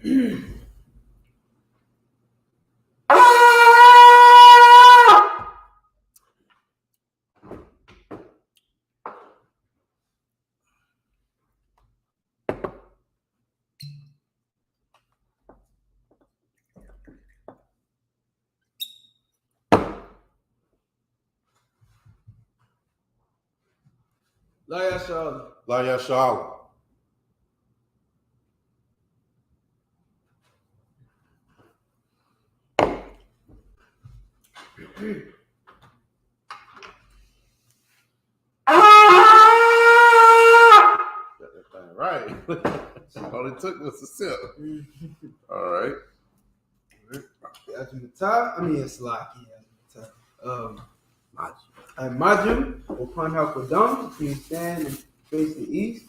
La YAHANNA. Right. All it took was a sip. All right. After the top, it's like Majum, upon how Kodam, you stand and face the east.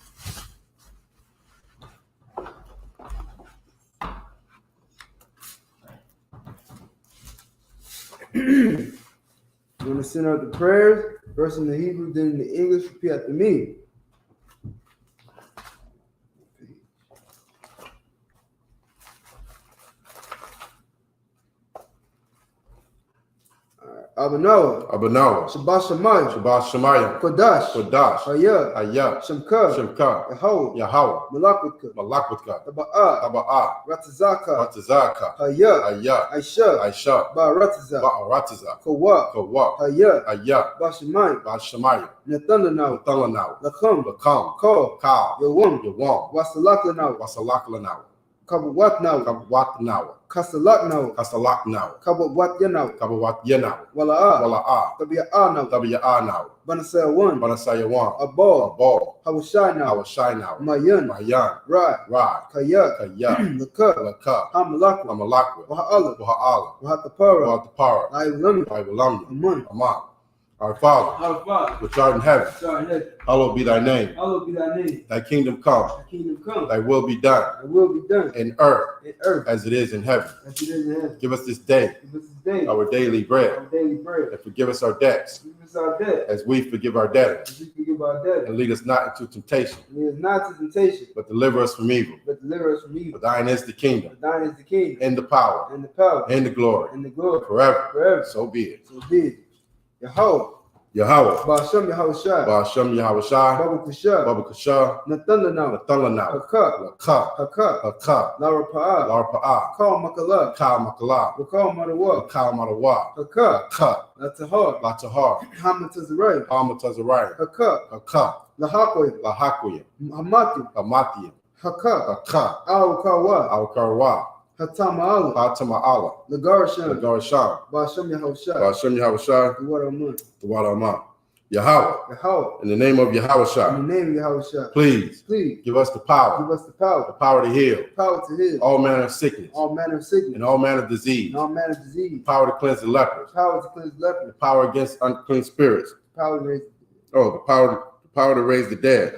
You want to send out the prayers, first in the Hebrew, then in the English, repeat after me. Abanawa. Shabbat Shemayim. Kodash. I.S.U.P.K. Shemka. Yahweh. Malakwatcha. Taba'ah. Ratazaka. I.S.U.P.K. Ba'aratiza. Kawa. I.S.U.P.K. Bashamayim. Nathalanaw. Lakam. Kal. Yawam. Wasalakanaw. Kabawatnaw. Kasalaknaw. Kabawatyannaw. Wala'ah. Tabi'anaw. Banasaya 1. Abal. Hawashaynaw. Mayan. Right. Kaya. Laka. Hamalakwa. Waha'ala. Wahatapara. Laiwalamya. Aman. Our Father, which art in heaven, hallowed be thy name. Thy kingdom come. Thy will be done. In earth as it is in heaven. Give us this day our daily bread. And forgive us our debts as we forgive our debtors. And lead us not into temptation, but deliver us from evil. For thine is the kingdom, and the power, and the glory, forever. So be it. Yahweh. Ba'ashem Yahawashi. Babu Kusha. Nathalanaw. Haka. Larapa'ah. Kal Makala. Wakal Madawa. Haka. Latahar. Hamatazariah. Haka. Lahakoyim. Hamatiyim. Haka. Al-Karwa. Hatama'ala. Lagarasham. Ba'ashem Yahawashi. Duwadaman. Yahweh. In the name of Yahawashi. Please give us the power. The power to heal. All manner of sickness. And all manner of disease. The power to cleanse the lepers. The power against unclean spirits. The power to raise the dead.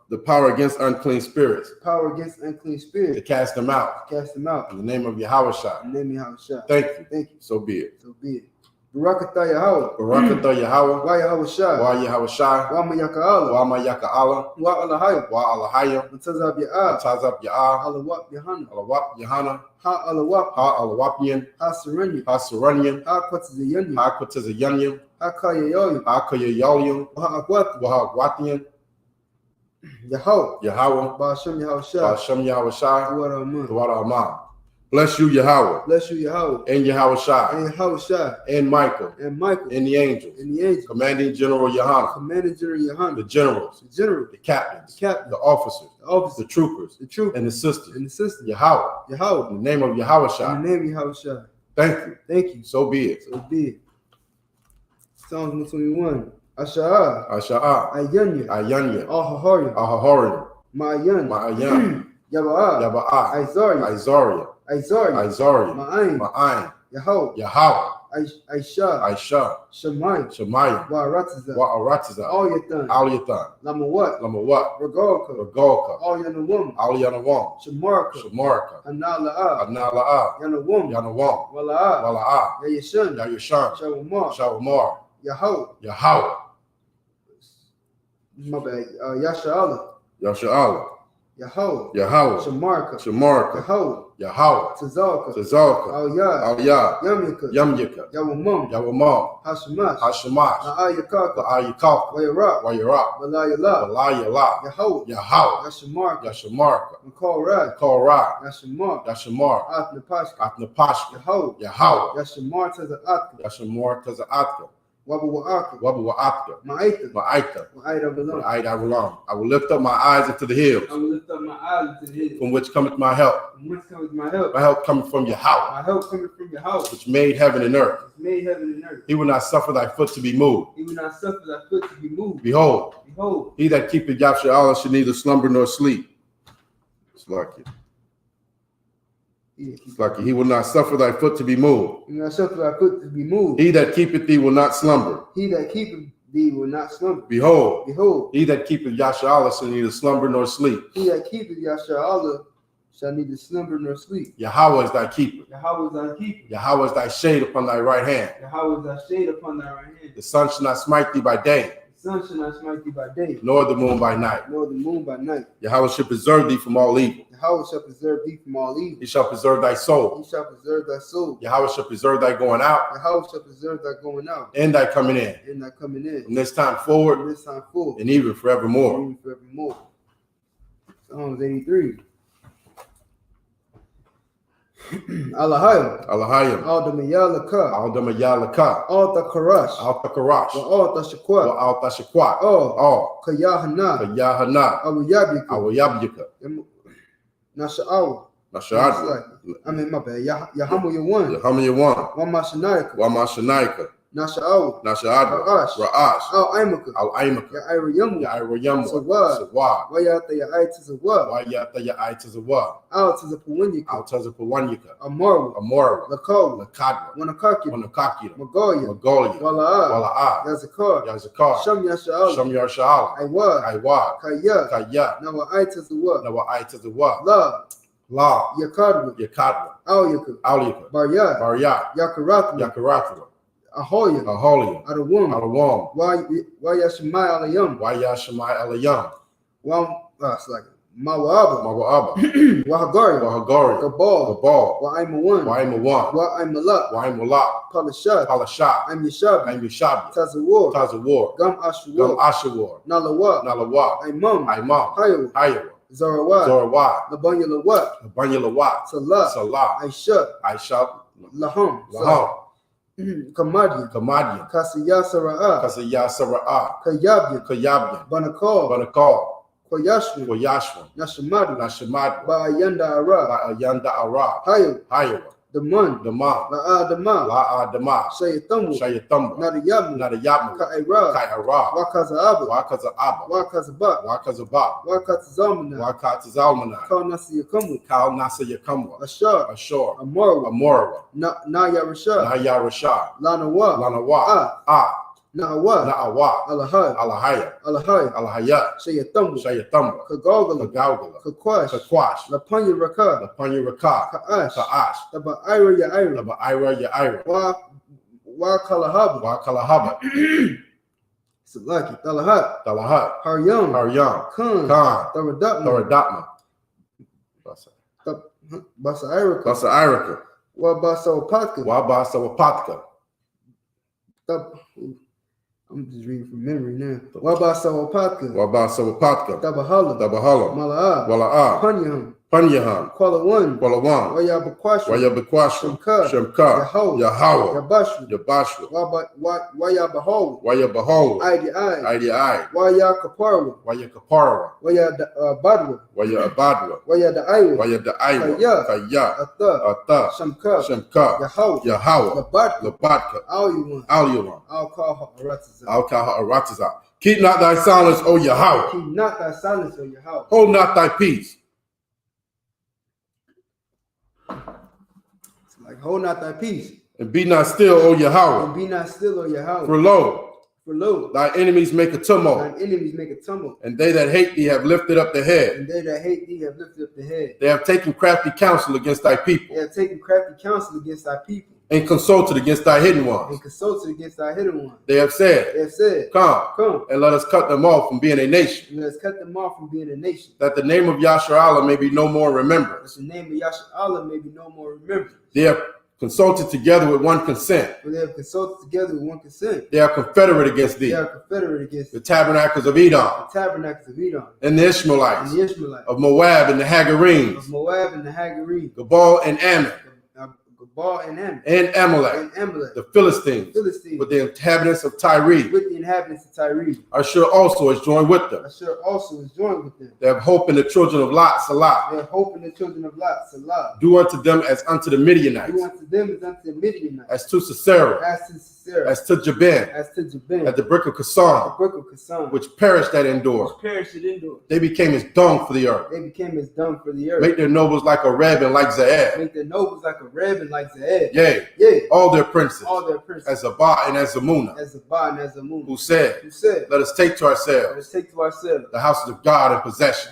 The power against unclean spirits. To cast them out. In the name of Yahawashi. Thank you. So be it. Barakatah Yahweh. YAHANNA. Wama Yaka'ala. Wa'alahayim. Matazab Ya'ah. Alawap Yahanna. Ha'alawapian. Ha'Saranyim. Ha'Kwatazayanyim. Ha'Kayayalim. Waha'Gwathian. Yahweh. Ba'ashem Yahawashi. Duwadaman. Bless you, Yahweh. And Yahawashi. And Michael. And the angels. Commanding General YAHANNA. The generals. The captains. The officers. The troopers. And the sisters. Yahweh. In the name of Yahawashi. Thank you. So be it. Psalms 121. Asha'ah. Ayanya. Ahahorim. Ma'ayan. Yaba'ah. Isaiah. Ma'ayin. Yahweh. Aisha. Shemayim. Wa'aratiza. Al-Yathan. Lamawat. Regalka. Al-Yanawam. Shamarka. Anala'a. Yanawam. Wala'ah. Yayashan. Shawamar. Yahweh. My bad. Yasha'Allah. Yahweh, Yahweh, Shamarka, Shamarka, Yahweh, Tazalka, Al-Yah, Yamyaka, Yawamam, Hashamash, Ayakaka, Wayarak, Balayala, Yahweh, Yashamarka, Korah, Yashamar, Atnapashka, Yahweh, Yashamar Tazaatka, Wabawaatka, Ma'aita, I will lift up my eyes into the hills. From which cometh my help. My help cometh from Yahweh. Which made heaven and earth. He will not suffer thy foot to be moved. Behold, he that keepeth Yahshua shall neither slumber nor sleep. It's lucky. It's lucky. He will not suffer thy foot to be moved. He that keepeth thee will not slumber. Behold, he that keepeth Yahshua shall neither slumber nor sleep. Yahweh is thy keeper. Yahweh is thy shade upon thy right hand. The sun shall not smite thee by day. Nor the moon by night. Yahweh shall preserve thee from all evil. He shall preserve thy soul. Yahweh shall preserve thy going out. And thy coming in. From this time forward. And even forevermore. Psalms 83. Alahayim, Aldamayalaka, Alta Karash, Alta Shakwat, all Kayahanna, Awayabika, Nasha'aw. I mean, my bad. Yahamu Yawan, Wamashanaika, Nasha'aw, Ra'ash, Al-Aimaka, Ya'irayamu, Sawad, Wayata Ya'aitazawad, Al-Tazapawanyika, Amora, Lakadwa, Wanakakita, Magolia, Wala'ah, Yazakar, Sham Yasha'ala, Aiwad, Kaya, Nawa'aitazawad, La, Yakadwa, Aulika, Baryat, Yakarathwa, Aholia, Adawam, Wayashmai Alayam, Mawa'aba, Wahagari, Gabal, Wa'imalak, Palashat, Yeshabi, Tazawar, Gam Ashawar, Nalawa, Imam, Hayawa, Zorawad, Labanyalawat, Salah, I.S.U.P.K, Laham, Kamadian, Kasiyasara'a, Kayabyan, Banakal, Koyashwan, Nashamadu, Ba'ayanda Ara, Hayawa, Daman, La'adama, Shayatamba, Nadayamu, Ka'ira, Wakazaba, Wakatazalmana, Kal Nasayakamwa, Ashar, Amora, Nayarashad, Lanawa, Na'awa, Alahaya, Shayatamba, Kagawgala, Kakwash, Lapanyaraka, Ka'ash, Taba'ira Ya'ira, Wakalahaba, Salaki, Talahat, Haryam, Khan, Tharadapma, Basa Irika, Wabasawapatka. I'm just reading from memory now. Wabasawapatka, Tabahala, Mala'ah, Panyaham, Kuala1, Wayabakwashwa, Shemka, Yahweh, Yabashwa, Wayabahol, Idi, Wayakaparwa, Wayabadwa, Wayadaiwa, Kaya, Ata, Shemka, Yahweh, Labatka, Alyuwan, Al-Kaha Aratiza. Keep not thy silence, O Yahweh. Hold not thy peace. Hold not thy peace. And be not still, O Yahweh. For lo, thy enemies make a tumult. And they that hate thee have lifted up their head. They have taken crafty counsel against thy people. and consulted against thy hidden ones. They have said, Come, and let us cut them off from being a nation. That the name of YAHANNA may be no more remembered. They have consulted together with one consent. They are confederate against thee. The tabernacles of Edom. And the Ishmaelites. Of Moab and the Hagarenes. Gabal and Ammon. And Amalek, the Philistines, with the inhabitants of Tyre. Ashur also is joined with them. They have hope in the children of Lot, Salah. Do unto them as unto the Midianites. As to Sisera. As to Jabin. At the brick of Kassan, which perished at Endor. They became as dung for the earth. Make their nobles like a Reb and like Zaeb. Yea, all their princes, as Zabah and as Zamunna, who said, let us take to ourselves the houses of God in possession.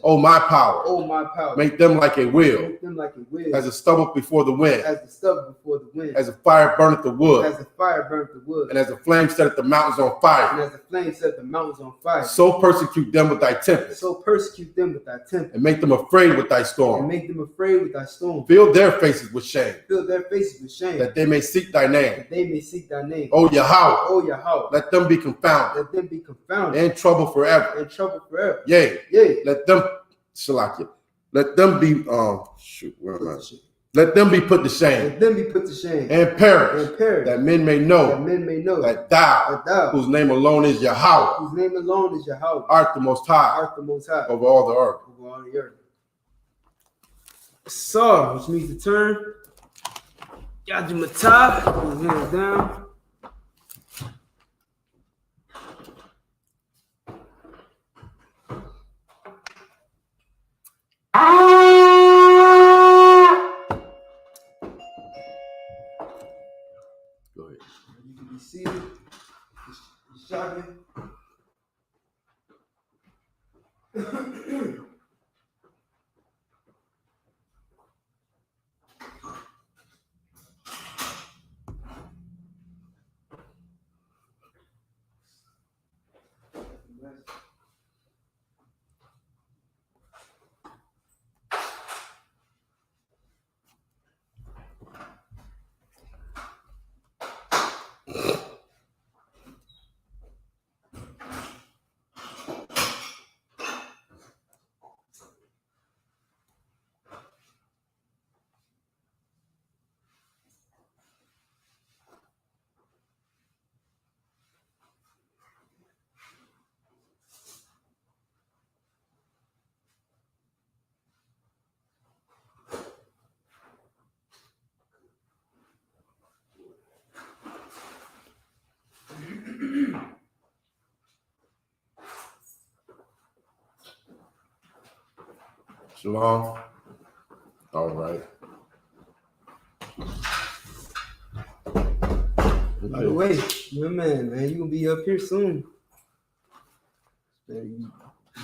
O my power, make them like a wheel, as a stubble before the wind, as a fire burneth the wood, and as a flame setteth the mountains on fire. So persecute them with thy tempest, and make them afraid with thy storm. Fill their faces with shame, that they may seek thy name. O Yahweh, let them be confounded, in trouble forever. Yea, let them, Shalakia, let them be, let them be put to shame, and perish, that men may know that thou, whose name alone is Yahweh, art the most high over all the earth. So, which means to turn. Yajimata, put his hands down. Go ahead. You can be seated. Shocking. Shalom. All right. By the way, your man, you gonna be up here soon. I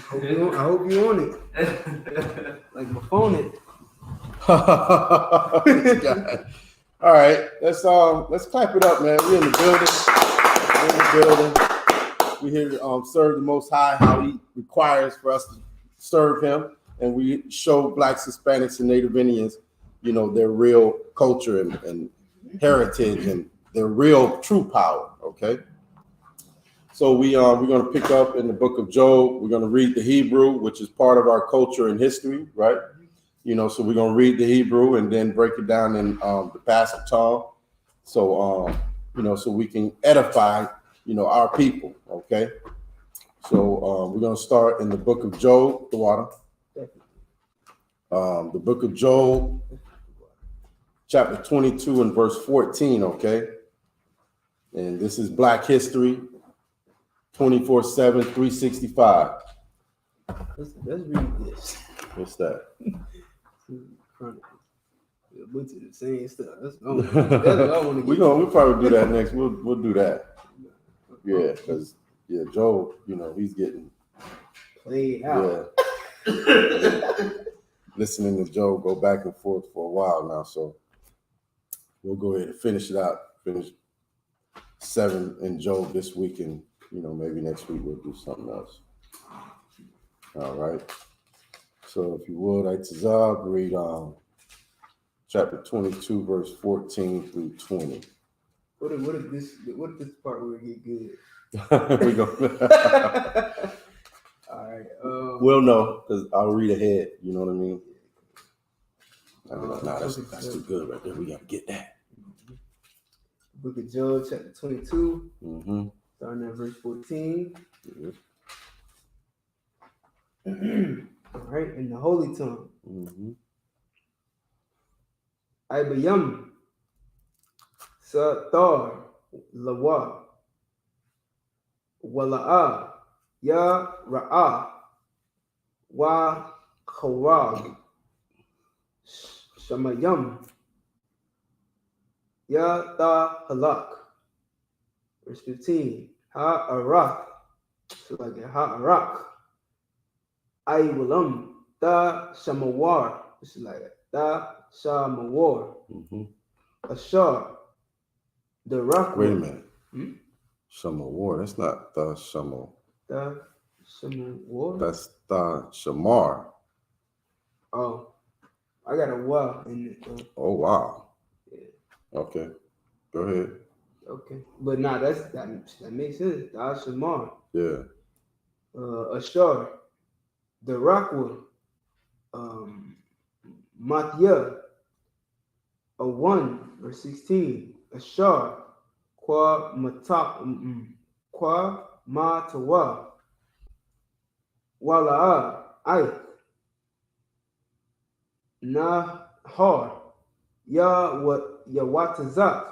hope you on it. Like my phone it. All right, let's clap it up, man. We're in the building. We're here to serve the Most High, how He requires for us to serve Him, and we show Blacks, Hispanics, and Native Indians, you know, their real culture and heritage and their real true power. Okay. So we're going to pick up in the book of Job. We're going to read the Hebrew, which is part of our culture and history, right? You know, so we're going to read the Hebrew and then break it down in the passive tongue. So, you know, so we can edify, you know, our people, okay? So we're going to start in the book of Job, the water. The book of Job, chapter 22 and verse 14, okay? And this is Black History, 24/7, 365. Let's read this. What's that? Went to the same stuff. That's what I want to get. We'll probably do that next. We'll do that. Yeah, because Job, you know, he's getting played out. Yeah. Listening to Job go back and forth for a while now. So we'll go ahead and finish it out. Finish 7 in Job this week, and maybe next week we'll do something else. All right. So if you would, I read chapter 22, verse 14 through 20. What if this part will get good? We go. All right. We'll know because I'll read ahead. You know what I mean? That's too good right there. We got to get that. Book of Job, chapter 22, Mm-hmm. starting at verse 14. Mm-hmm. All right, in the holy tongue. Mm-hmm. Ibayam, Satar, Lawa, Wala'a, Ya Ra'a, Wa Kharab, Shamayam, Ya Ta Halak. Verse 15. Ha Arak. So like Ha Arak. I Walam. Da Shamawar. This is like Da Shamawar. Mm-hmm. Ashar. The rock. Wait a minute. Shamawar. That's not the Shamo. Da Shamawar. That's the Shamar. Oh. I got a wa in it. Oh wow. Yeah. Okay. Go ahead. Okay. But nah, that makes sense. Da Shamar. Yeah. Ashar. The Rockwood, Matya, a 1, verse 16, Ashar, Kwa Matawa, Wala'a, I, Nahar, Yawatazak,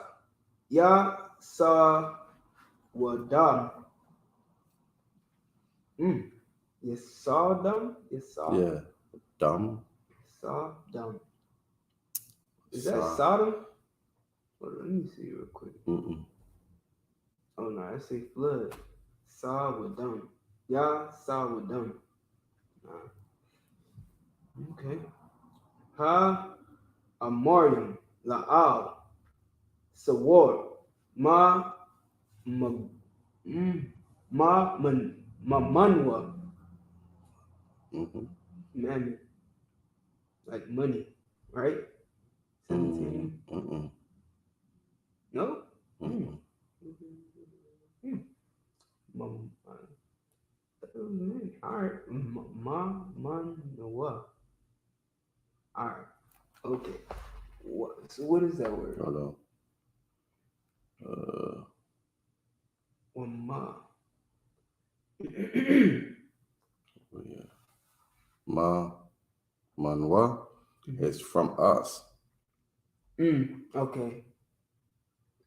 Ya Sa Wadam. You saw them? You saw them? Yeah. Dumb. Saw them. Is that Sodom? Well, let me see real quick. Mm-mm. Oh no, I say flood. Saw with them. Yeah, saw with them. Okay. Ha Amarium La'al Sawar Ma Manwa. Mm-hmm. Man, like money, right? 17. Mm-mm. No? Mm-mm. All right. Manwa. All right. Okay. So what is that word? Hold on. Ma. Yeah. Manwa is from us. Okay.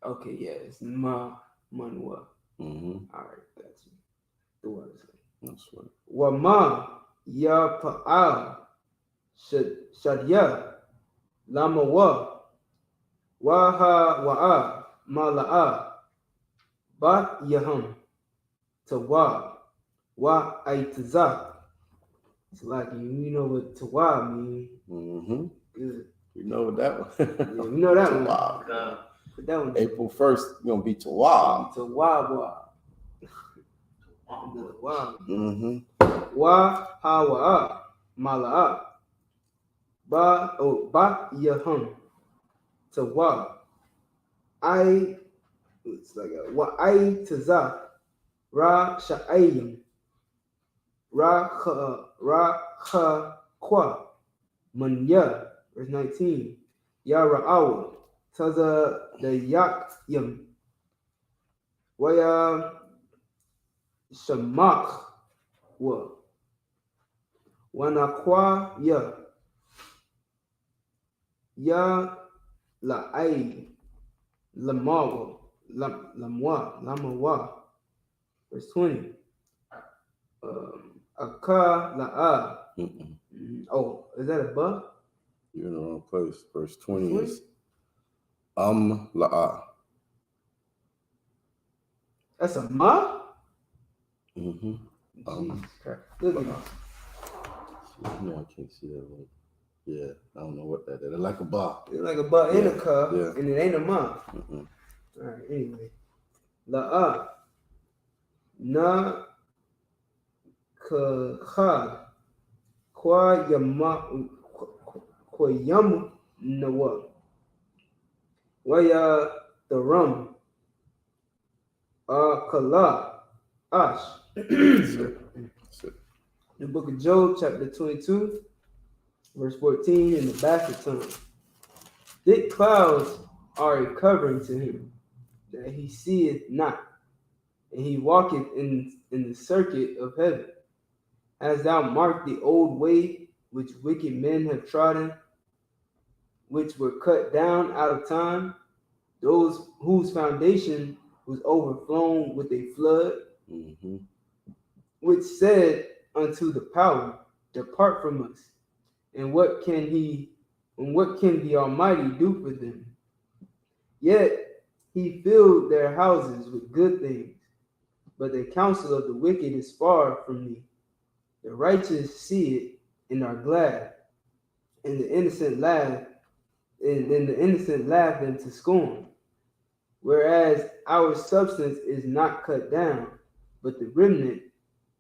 Okay, yeah, it's Manwa. Mm-hmm. All right, that's the word. That's what. Wama ya pa'al shadya lamawa waha wa'a mala'a bat yaham tawa wa aitazak. It's like you know what tawa means. Mm-hmm. Good. You know what that one? Yeah, we know that one. Put that one. April 1st, gonna be Tawab. Tawa. Wow. Mm-hmm. Wa hawa mala'a ba yahum tawa it's like wa taza ra sha'ayim ra kwa manya. Verse 19. Ya ra'aw taza the yakyam wa ya shamak wa wanakwa ya la'ay lamawa lamawa. Verse 20. Aka la'a. Oh, is that a ba? You're in the wrong place. Verse 20 is la'a. That's a ma? Mm-hmm. Jesus Christ. Look at this. No, I can't see that one. Yeah, I don't know what that is. It's like a bar. It's like a bar in a car, yeah. and it ain't a month. All right, anyway. La'a. Na ka kwa yamu nawa. Waya the rum. Kala ash. The book of Job, chapter 22, verse 14, in the Basset tongue. Thick clouds are a covering to him, that he seeth not, and he walketh in the circuit of heaven. Hast thou marked the old way which wicked men have trodden, which were cut down out of time, those whose foundation was overflown with a flood, which said unto the power, depart from us. And what can the Almighty do for them? Yet he filled their houses with good things, but the counsel of the wicked is far from me. The righteous see it and are glad, and the innocent laugh, them to scorn. Whereas our substance is not cut down, but the remnant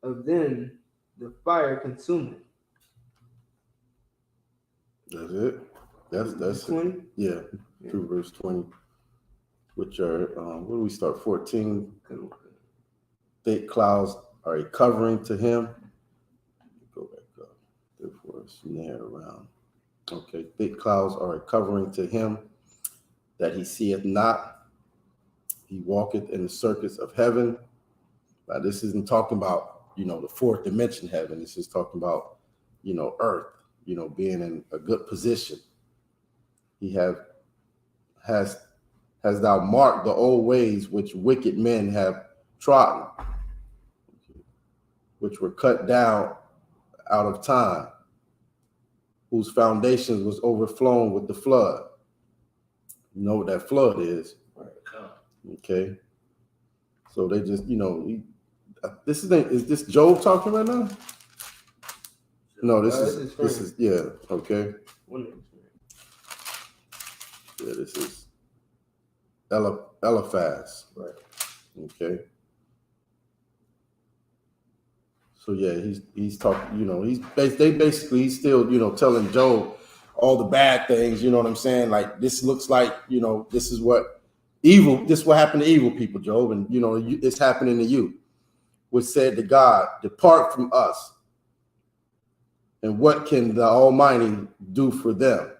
of them the fire consumeth. That's it. That's 20. Yeah, through verse 20, which are where do we start? 14. Thick clouds are a covering to him. Go back up. Therefore, snare around. Okay, thick clouds are a covering to him, that he seeth not. He walketh in the circuits of heaven. Now, this isn't talking about, the fourth dimension heaven. This is talking about, earth, being in a good position. He has thou marked the old ways which wicked men have trodden, which were cut down out of time, whose foundations was overflown with the flood. You know what that flood is. Okay. So they just, is this Job talking right now? No, this is okay. Yeah, this is Eliphaz. Right. Okay. So yeah, he's talking, he's still, telling Job all the bad things, you know what I'm saying? Like, this looks like, this is what happened to evil people, Job, and it's happening to you. Which said to God, depart from us. And what can the Almighty do for them?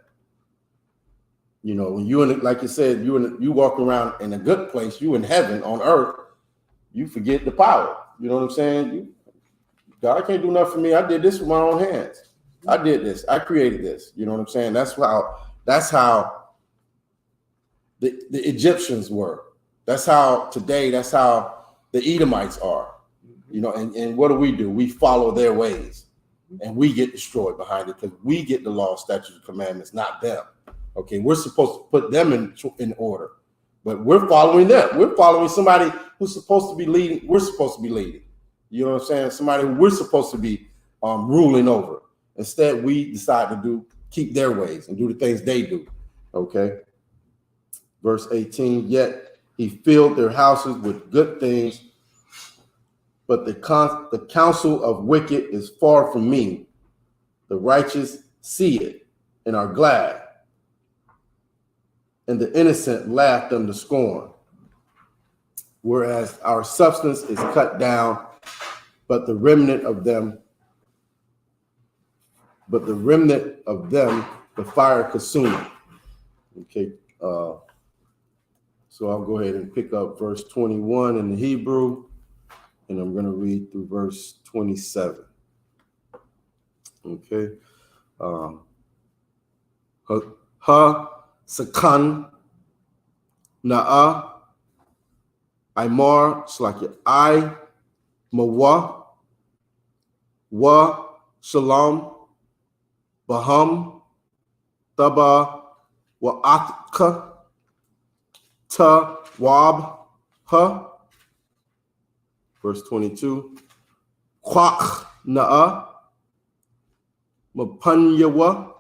When like you said, you walk around in a good place, you in heaven on earth, you forget the power. You know what I'm saying? God can't do nothing for me. I did this with my own hands. I did this. I created this. You know what I'm saying? That's how the Egyptians were. That's how the Edomites are. And what do? We follow their ways, and we get destroyed behind it because we get the law, statutes, and commandments, not them. Okay, we're supposed to put them in order, but we're following them. We're following somebody who's supposed to be leading. We're supposed to be leading. You know what I'm saying? Somebody who we're supposed to be ruling over. Instead, we decide to keep their ways and do the things they do. Okay. Verse 18, yet he filled their houses with good things, but the counsel of wicked is far from me. The righteous see it and are glad, and the innocent laugh them to scorn. Whereas our substance is cut down, but the remnant of them, the fire consuming. Okay, so I'll go ahead and pick up verse 21 in the Hebrew, and I'm going to read through verse 27. Okay. Sakan Na'a Imar Slakia I Mawa Wa Shalom Baham Taba Wa Atka Ta Wab Ha. Verse 22. Kwak Na'a Mapanyawa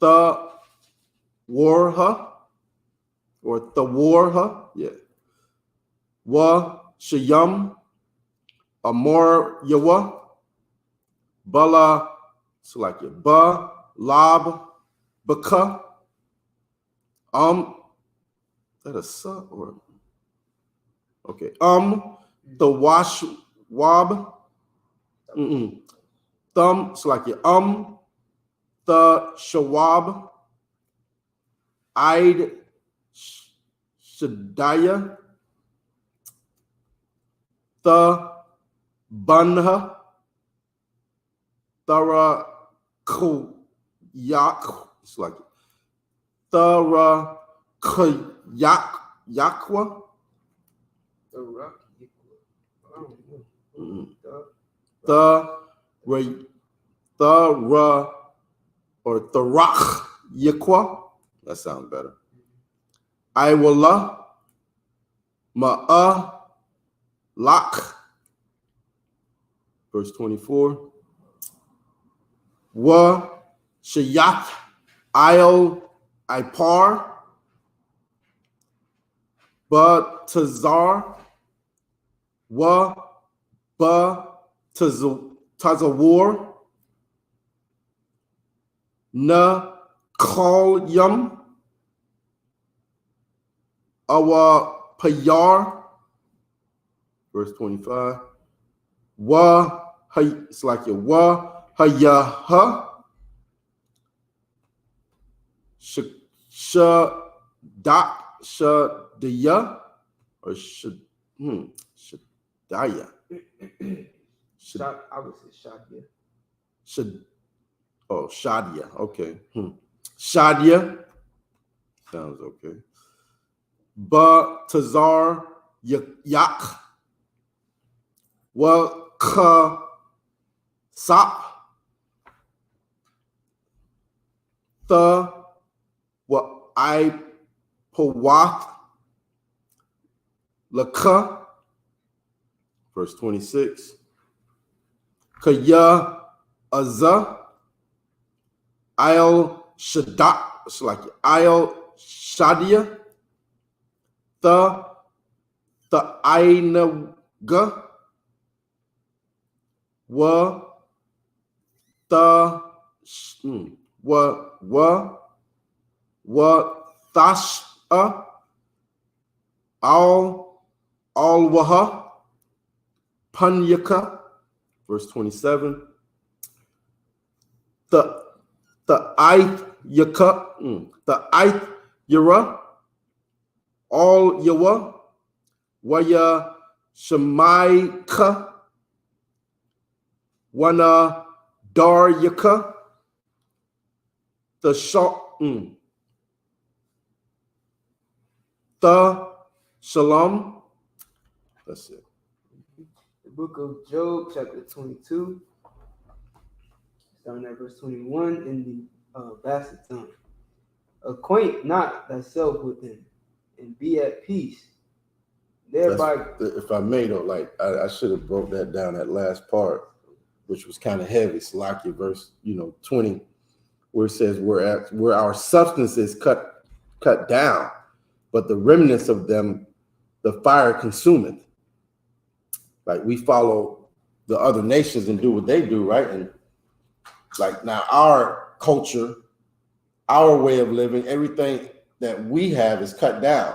the warha or the warha, yeah. Wa shayam amor yawa bala select it ba lab baka that a sa or okay the wash wab thumb select it the shawab I'd shadaya the bunha thara kuyak it's like thara kuyak yakwa or Tharach Yakwa. That sounds better. Iwala Ma'a Lak. Verse 24. Wa Shayat Il Ipar Ba Tazar Wa Ba Tazawar Na Kalyam Awa Payar, verse 25. Wa it's like your Wa Hayaha Shadak Shadaya or Shadaya. I would say Shadia. Shadia. Okay. Shadia. Sounds okay. Ba Tazar Yak. Wa Ka Sap. The Wa I Pawath Laka. Verse 26. Kaya Azza. Il Shadak, it's like Il Shadia, the Ainaga, wa the wa Thasha, Al Waha, Panyaka, verse 27. The I.S.U.P.K, the I.S.U.P.K, all Yawa, Waya Shemaika, Wana Daryaka, the SHALAM. That's it. The book of Job, chapter 22. Starting at verse 21 in the Basset tongue. Acquaint not thyself with him, and be at peace. Thereby, if I may though, like I should have broke that down, that last part, which was kind of heavy. Salaki verse 20, where it says where our substance is cut down, but the remnants of them the fire consumeth. Like we follow the other nations and do what they do, right? And like now our culture, our way of living, everything that we have is cut down.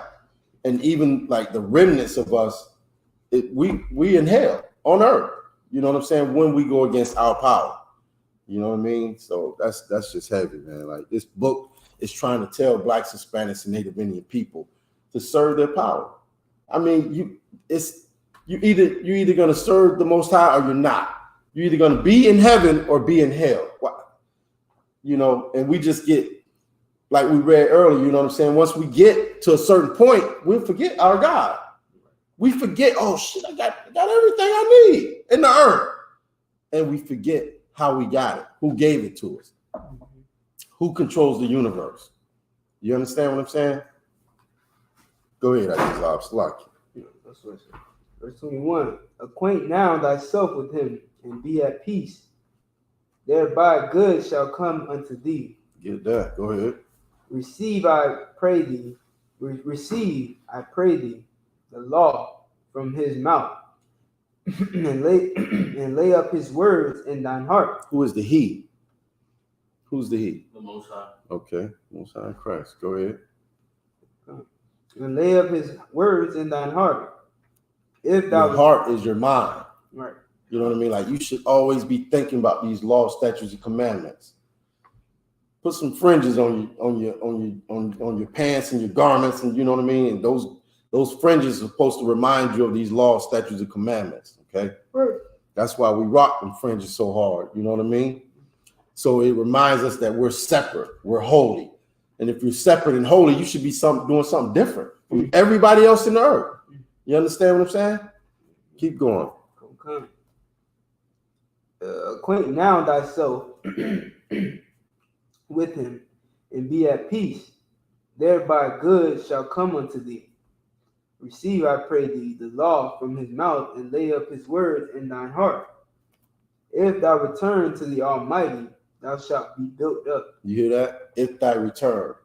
And even like the remnants of us, we in hell on earth. You know what I'm saying? When we go against our power. You know what I mean? So that's just heavy, man. Like this book is trying to tell Blacks, Hispanics, and Native Indian people to serve their power. I mean, you're either gonna serve the Most High or you're not. You're either gonna be in heaven or be in hell. And we just get, like we read earlier, you know what I'm saying? Once we get to a certain point, we'll forget our God. We forget, oh shit, I got everything I need in the earth. And we forget how we got it, who gave it to us, who controls the universe. You understand what I'm saying? Go ahead, Isupk. That's what it says. Verse 21, acquaint now thyself with him, and be at peace. Thereby good shall come unto thee. Get that. Go ahead. Receive, I pray thee, the law from his mouth, and lay up his words in thine heart. Who is the he? Who's the he? The Most High. Okay, Most High Christ. Go ahead. And lay up his words in thine heart. If thou Your heart is your mind. right. You know what I mean? Like you should always be thinking about these laws, statutes, and commandments. Put some fringes on your pants and your garments, and you know what I mean. And those fringes are supposed to remind you of these laws, statutes, and commandments. Okay, Right. that's why we rock them fringes so hard. You know what I mean? So it reminds us that we're separate, we're holy, and if you're separate and holy, you should be doing something different from everybody else in the earth. You understand what I'm saying? Keep going. Okay. Acquaint now thyself with him, and be at peace. Thereby good shall come unto thee. Receive, I pray thee, the law from his mouth, and lay up his words in thine heart. If thou return to the Almighty, thou shalt be built up. You hear that? If thy return.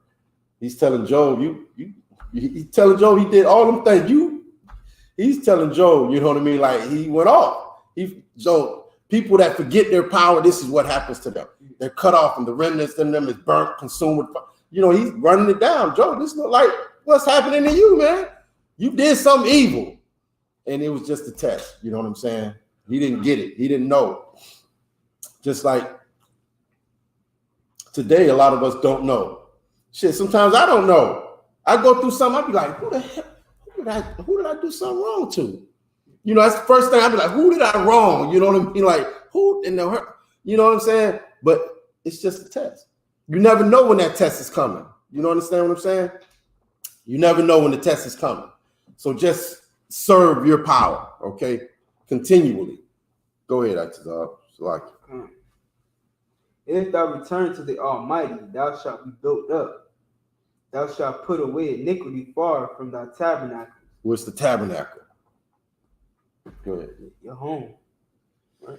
He's telling Job, he's telling Job he did all them things. He's telling Job, you know what I mean? Like he went off. Job, people that forget their power, this is what happens to them. They're cut off, and the remnants in them is burnt, consumed with fire. You know, he's running it down. Job, this look like what's happening to you, man. You did something evil. And it was just a test. You know what I'm saying? He didn't get it. He didn't know. Just like today, a lot of us don't know. Shit, sometimes I don't know. I go through something, I be like, who the hell? Who did I do something wrong to? You know, that's the first thing I'd be like, who did I wrong? You know what I mean? Like, who in the hurt? You know what I'm saying? But it's just a test. You never know when that test is coming. You know understand what I'm saying? You never know when the test is coming. So just serve your power, okay? Continually. Go ahead, like. If thou return to the Almighty, thou shalt be built up. Thou shalt put away iniquity far from thy tabernacle. What's the tabernacle? Go ahead. Your home. Right.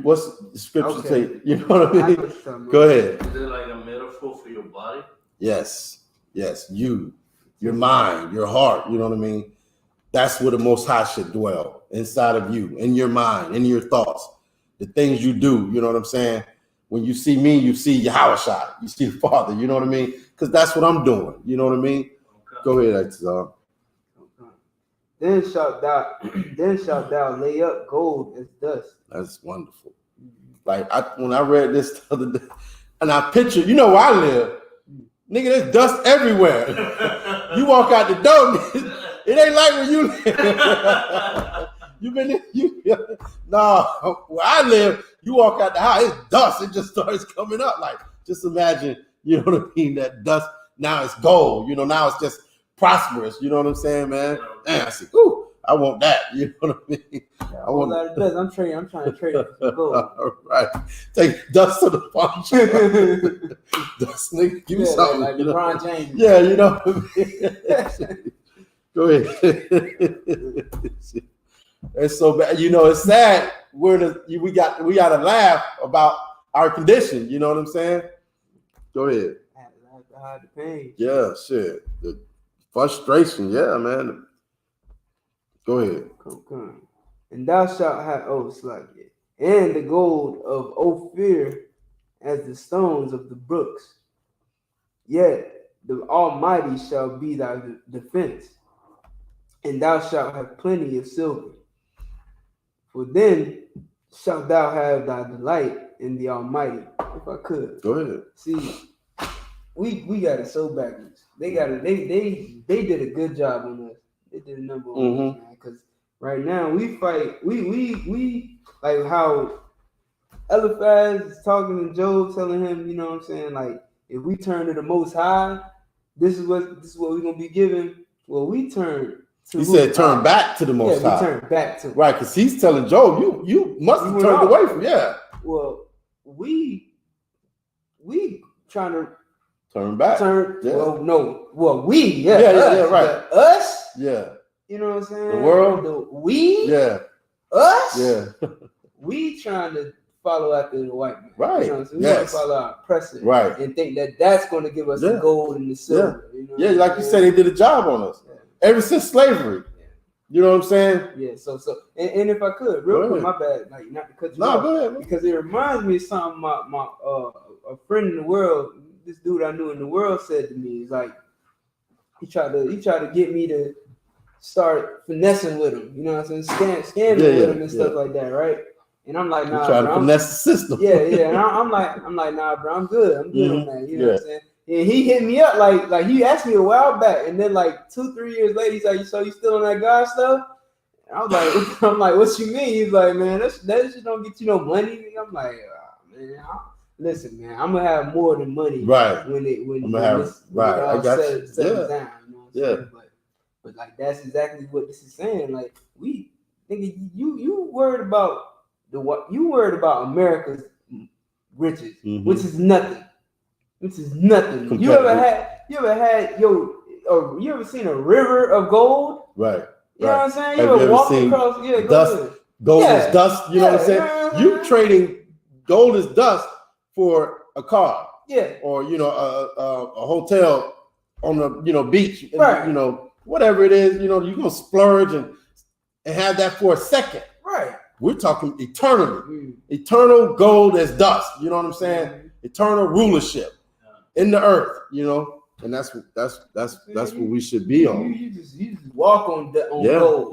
What's the scripture Okay. say? You know what I mean? Go ahead. Is it like a metaphor for your body? Yes. Your mind, your heart. You know what I mean? That's where the Most High should dwell, inside of you, in your mind, in your thoughts, the things you do. You know what I'm saying? When you see me, you see YAHANNA, you see the Father. You know what I mean? Because that's what I'm doing. You know what I mean? Okay. Go ahead, Atazar. Then shalt thou lay up gold as dust. That's wonderful. Like when I read this the other day, and I picture, you know where I live, nigga, there's dust everywhere. You walk out the door, it ain't like where you live. Where I live, you walk out the house, it's dust. It just starts coming up. Like, just imagine, you know what I mean? That dust, now it's gold. You know, now it's just prosperous. You know what I'm saying, man? And I say, ooh, I want that. You know what I mean? Yeah, I want that dust. I'm trying to trade it for gold. All right. Take dust to the function. Dust, nigga, give me something. Like LeBron James. Yeah, you know what I mean? Go ahead. It's so bad. You know, it's sad. We got to laugh about our condition. You know what I'm saying? Go ahead. I had the pain. Yeah, shit. The frustration. Yeah, man. Go ahead. Come. And thou shalt have and the gold of Ophir as the stones of the brooks. Yet the Almighty shall be thy defense, and thou shalt have plenty of silver. For then shalt thou have thy delight in the Almighty. If I could. Go ahead. See, we got it so backwards. They got it. They did a good job on us. They did a number on us, man. Because right now we fight. We like how Eliphaz is talking to Job, telling him, you know what I'm saying, like, if we turn to the Most High, this is what we're gonna be given. Well, we turn. He said, "Turn back to the Most High." We turn back to right, because he's telling Job, "You must have turned away from." Yeah. Well, we trying to turn back. Yeah. Well, no. Well, we. Yeah. Yeah. Right. Us. Yeah. You know what I'm saying? The world. We. Yeah. Us. Yeah. we trying to follow after the white man. Right. You know, so we want to follow our oppressor. Right. And think that that's going to give us the gold and the silver. Yeah. You know yeah, like you said, they did a job on us ever since slavery. Yeah. You know what I'm saying? Yeah. So and if I could, real quick, my bad, like not to cut you off, go ahead, man. because it reminds me of something my a friend in the world, this dude I knew in the world said to me. He's like, he tried to get me to start finessing with him. You know what I'm saying? Scamming with him and stuff like that, right? And I'm like, nah, trying to finesse the system. Yeah. And I'm like, nah, bro, I'm good on that. You know what I'm saying? And he hit me up like he asked me a while back, and then like 2-3 years later, he's like, so you still on that God stuff? And I was like, what you mean? He's like, man, that shit don't get you no money. And I'm like, man, listen, man, I'm gonna have more than money, right? When it I got settles down, you know what I'm saying? But like that's exactly what this is saying. Like we, nigga, you worried about you worried about America's riches, which is nothing. You ever seen a river of gold? Right. You know what I'm saying? You ever walked across? Yeah, dust. Gold is dust. You know what I'm saying? You trading gold is dust for a car. Yeah. Or a hotel on the beach. Right. Whatever it is. You're gonna splurge and have that for a second. Right. We're talking eternally. Eternal gold as dust. You know what I'm saying? Eternal rulership in the earth. And that's what we should be on. You just walk on gold.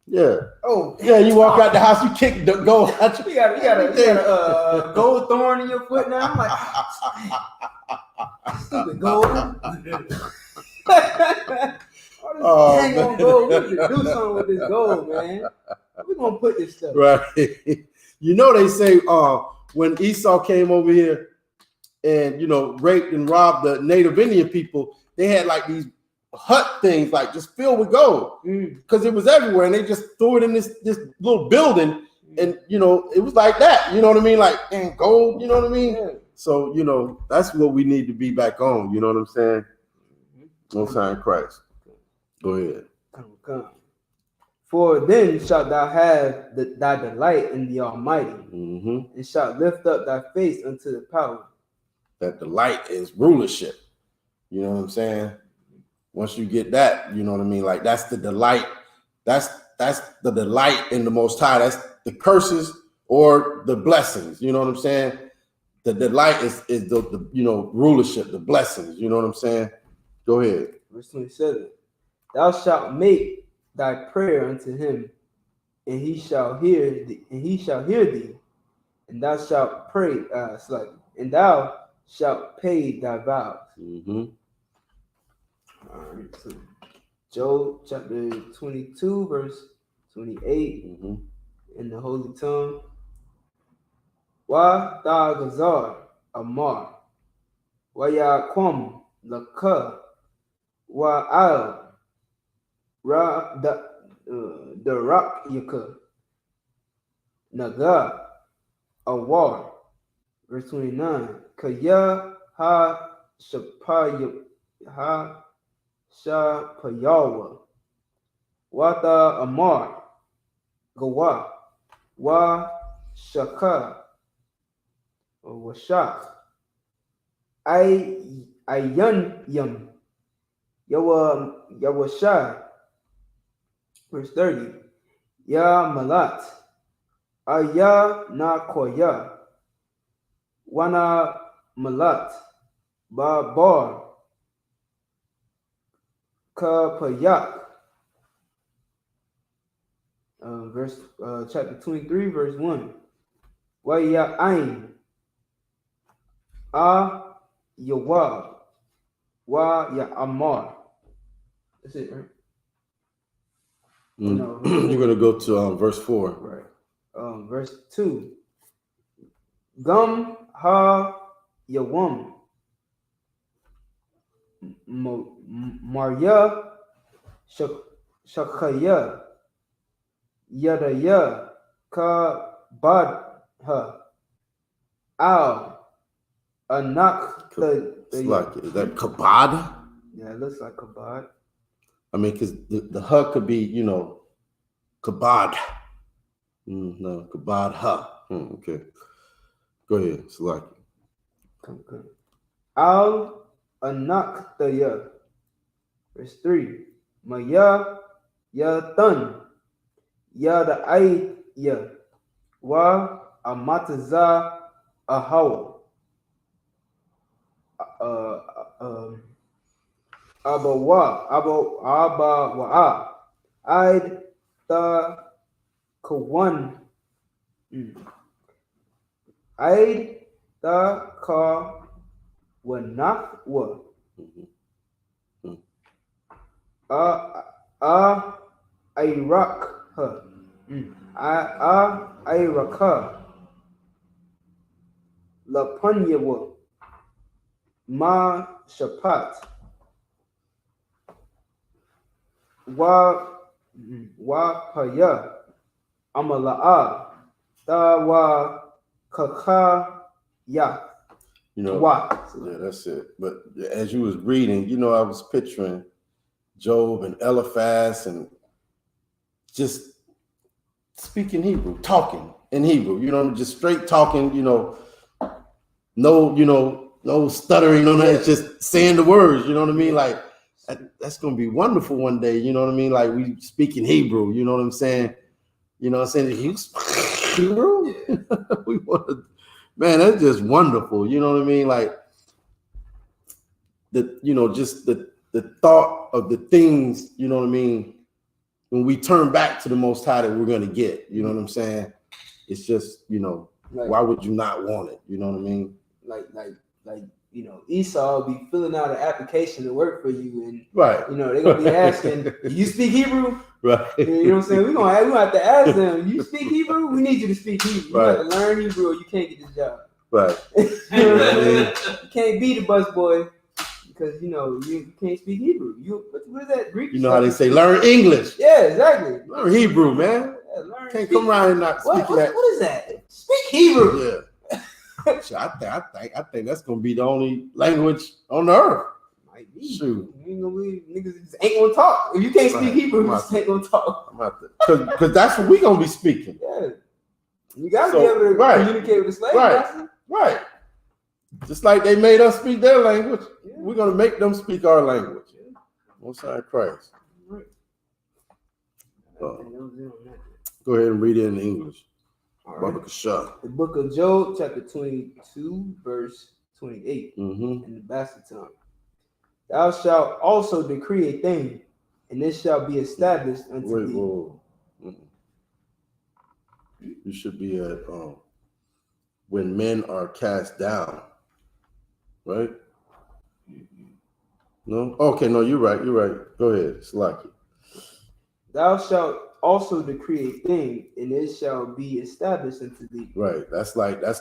Yeah. Oh. Yeah. You walk out the house, you kick the gold. You got a gold thorn in your foot now. I'm like, stupid gold. Hang on gold. We should do something with this gold, man. We're gonna put this stuff. Right. They say when Esau came over here and raped and robbed the native Indian people, they had like these hut things like just filled with gold because it was everywhere, and they just threw it in this little building, and it was like that. You know what I mean? Like gold. You know what I mean? Yeah. So that's what we need to be back on. You know what I'm saying? Most High in Christ. Go ahead. Come. For then shalt thou have thy delight in the Almighty, and shalt lift up thy face unto the power. That delight is rulership. You know what I'm saying? Once you get that, you know what I mean? Like that's the delight. That's the delight in the Most High. That's the curses or the blessings. You know what I'm saying? The delight is the rulership, the blessings. You know what I'm saying? Go ahead. Verse 27. Thou shalt make thy prayer unto him, and he shall hear thee, and thou shalt pray, and thou shalt pay thy vows. All right, so Job chapter 22, verse 28, in the Holy Tongue. Wa da gazar amar, wa yaquam laka, wa al ra da rak yaka naga awar. Verse 29. Kaya ha shapayawa wata amar gawa wa shaka or washak ayan yam yawasha. Verse 30. Ya malat aya na koya wana malat ba bar ka payak. Chapter 23, verse 1. Wa ya ain a yawab wa ya amar. That's it, right? No, you're gonna go to verse 4. Right. Verse 2. Gum ha yawam Maria Shakaya Yadaya Ka Badha Al Anak. It's like, is that kabad? Yeah, it looks like kabad. I mean, because the hut could be, kabad. No, kabad ha. Okay. Go ahead. Select. Okay. Al anaktaya. Verse 3. Maya ya thun. Ya the ay ya. Wa amataza ahaw. Abawa. I'd the kawan. I'd the ka wanak wa. Iraq her. Iraq her. La Punyawa. Ma Shapat. Wa Paya. Amala'a. Da wa Kaka ya. Yeah, that's it. But as you was reading, I was picturing Job and Eliphaz and just speaking Hebrew, talking in Hebrew, just straight talking, no stuttering on that, just saying the words, you know what I mean? Like that's gonna be wonderful one day, you know what I mean? Like we speak in Hebrew, you know what I'm saying? You know what I'm saying? You speak Hebrew? We want to, man, that's just wonderful, you know what I mean? Like just the thought of the things, you know what I mean, when we turn back to the Most High that we're going to get, you know what I'm saying? It's just, why would you not want it? You know what I mean? Like Esau be filling out an application to work for you, and right, they're gonna be asking, "Do you speak Hebrew?" Right. You know what I'm saying? We gonna have to ask them, "You speak Hebrew? We need you to speak Hebrew. You have to learn Hebrew, or you can't get this job." Right. You know what I'm saying? You can't be the busboy because you can't speak Hebrew. What is that Greek? You know how they say learn English. Yeah, exactly. Learn Hebrew, man. Yeah, can't come around here not speaking that. What is that? Speak Hebrew. Yeah. I think that's gonna be the only language on the earth. Might be. Shoot. You ain't gonna believe niggas just ain't gonna talk. If you can't speak Hebrew, you just ain't gonna talk. Because that's what we gonna be speaking. Yeah. You gotta be able to communicate with the slave master. Right. Just like they made us speak their language, we're gonna make them speak our language. Most High Christ. Right. Go ahead and read it in English. Right. The book of Job, chapter 22, verse 28, in the bastard tongue. Thou shalt also decree a thing, and it shall be established unto thee. Whoa. You should be at when men are cast down, right? No? Okay, no, you're right. Go ahead. It's lucky. Thou shalt also decree a thing, and it shall be established unto thee. Right. That's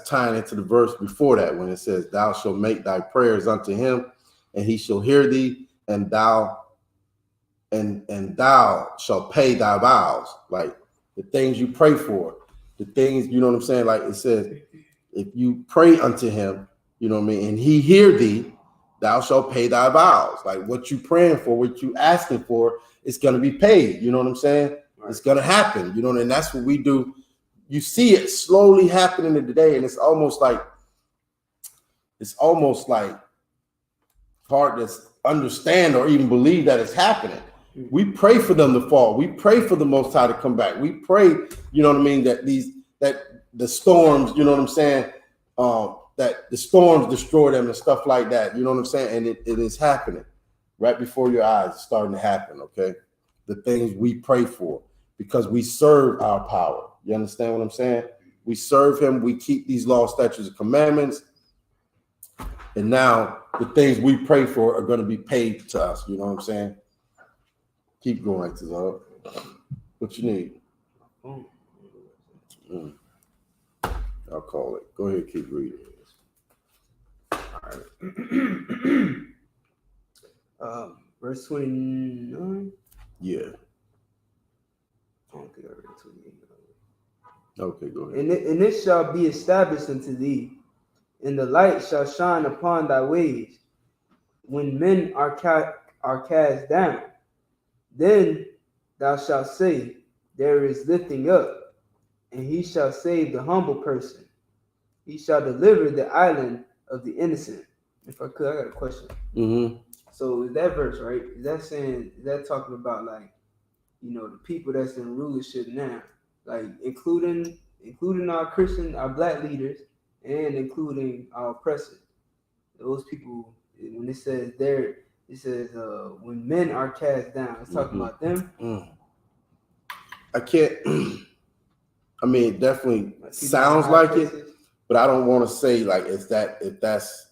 tying into the verse before that when it says, "Thou shalt make thy prayers unto him, and he shall hear thee, and thou shalt pay thy vows." Like the things you pray for, the things, you know what I'm saying? Like it says, if you pray unto him, you know what I mean, and he hear thee, thou shalt pay thy vows. Like what you praying for, what you asking for, it's gonna be paid. You know what I'm saying? Right. It's gonna happen. You know, and that's what we do. You see it slowly happening today, and it's almost like hard to understand or even believe that it's happening. We pray for them to fall. We pray for the Most High to come back. We pray, you know what I mean, that the storms, you know what I'm saying, that the storms destroy them and stuff like that. You know what I'm saying? And it is happening right before your eyes. It's starting to happen, okay? The things we pray for because we serve our power. You understand what I'm saying? We serve him. We keep these laws, statutes, and commandments. And now the things we pray for are going to be paid to us. You know what I'm saying? Keep going, Tazar. What you need? I'll call it. Go ahead, keep reading. All right. Verse 29. Yeah. I don't think I read 28. Okay, go ahead. And it shall be established unto thee, and the light shall shine upon thy ways. When men are cast down, then thou shalt say, there is lifting up, And he shall save the humble person. He shall deliver the island of the innocent. If I could, I got a question. So is that verse, right? Is that talking about, like, you know, the people that's in rulership now, like including our Christian, our black leaders, and including our oppressors? Those people, when it says there, it says when men are cast down, it's talking about them. I can't. I mean, it definitely sounds like it, but I don't want to say like if that's.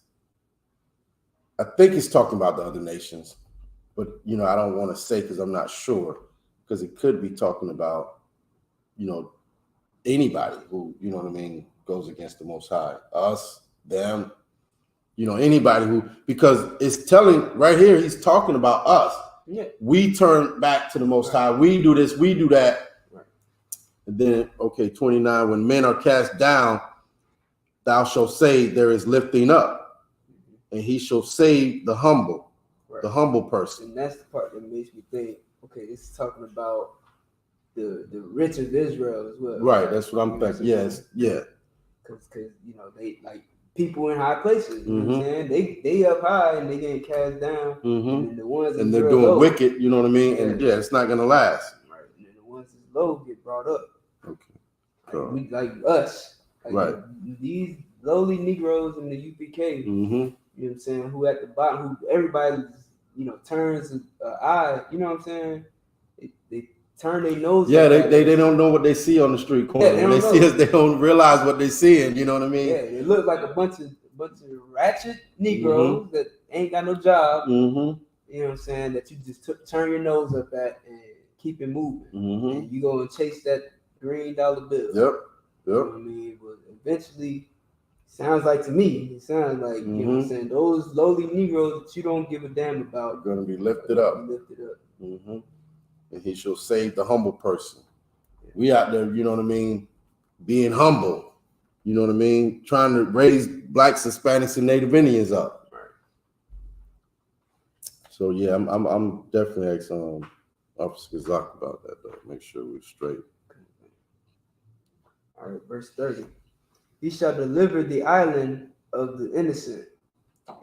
I think it's talking about the other nations, but you know, I don't want to say because I'm not sure, because it could be talking about, you know, anybody who, you know what I mean, goes against the Most High, us, them, you know, anybody who, because it's telling right here, he's talking about us. Yeah. We turn back to the Most High. We do this, we do that. Right. And then, okay, 29, when men are cast down, thou shalt say there is lifting up. And he shall save the humble, right, the humble person. And that's the part that makes me think, okay, this is talking about the rich of Israel as well. Right, that's what I'm thinking. Yes, yeah. Because you know, they like people in high places. You know what I'm saying? They up high and they getting cast down. And then the ones and they're doing low, wicked. You know what I mean? Yeah. And yeah, it's not gonna last. Right. And then the ones that's low get brought up. Okay. Like, like us. Like, right. These lowly Negroes in the UPK. You know what I'm saying? Who at the bottom, who everybody, you know, turns an eye. You know what I'm saying? They turn their nose. Yeah, they don't know what they see on the street corner. Yeah, when they see us, they don't realize what they're seeing. You know what I mean? Yeah, it looks like a bunch of ratchet Negroes that ain't got no job. You know what I'm saying? That you just turn your nose up at and keep it moving. And you go and chase that $green bill. Yep. You know what I mean? But eventually, sounds like to me, it sounds like, you know what I'm saying, those lowly Negroes that you don't give a damn about are going to be lifted up. And he shall save the humble person. Yeah. We out there, you know what I mean, being humble, you know what I mean, trying to raise Blacks, Hispanics, and Native Indians up. Right. So yeah, I'm definitely asking Officer Kazak about that though. Make sure we're straight. All right, verse 30. He shall deliver the island of the innocent,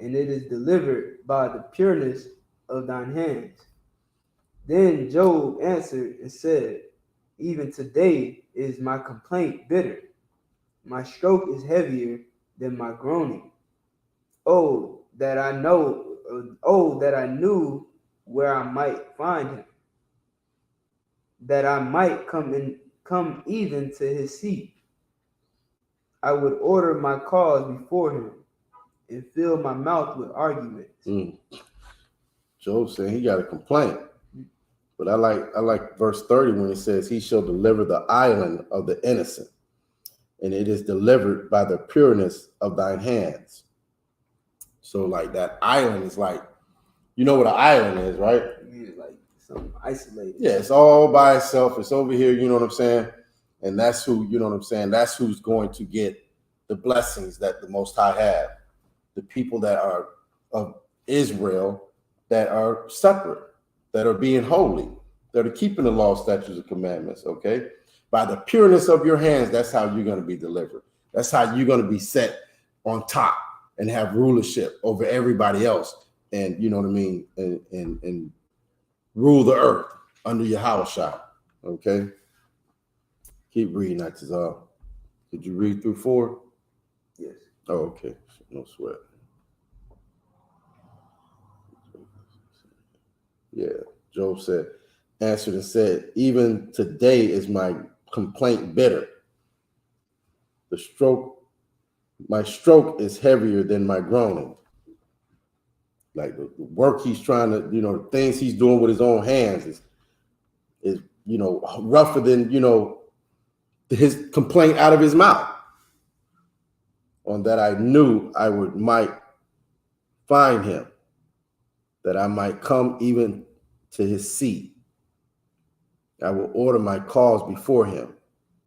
and it is delivered by the pureness of thine hands. Then Job answered and said, even today is my complaint bitter. My stroke is heavier than my groaning. Oh, that I knew where I might find him, that I might come even to his seat. I would order my cause before him and fill my mouth with arguments. Job saying he got a complaint. But I like verse 30 when it says, he shall deliver the island of the innocent, and it is delivered by the pureness of thine hands. So like that island is like, you know what an island is, right? Yeah, like something isolated. Yeah, it's all by itself. It's over here, you know what I'm saying? And that's who, you know what I'm saying? That's who's going to get the blessings that the Most High have. The people that are of Israel that are separate, that are being holy, that are keeping the law, statutes, and commandments, okay? By the pureness of your hands, that's how you're going to be delivered. That's how you're going to be set on top and have rulership over everybody else. And, you know what I mean? And rule the earth under YAHANNA, okay? Keep reading, Atazal. Did you read through 4? Yes. Oh, okay. No sweat. Yeah. Job said, answered and said, even today is my complaint bitter. My stroke is heavier than my groaning. Like the work he's trying to, you know, the things he's doing with his own hands is, you know, rougher than, you know, his complaint out of his mouth. On that I knew I might find him, that I might come even to his seat. I will order my cause before him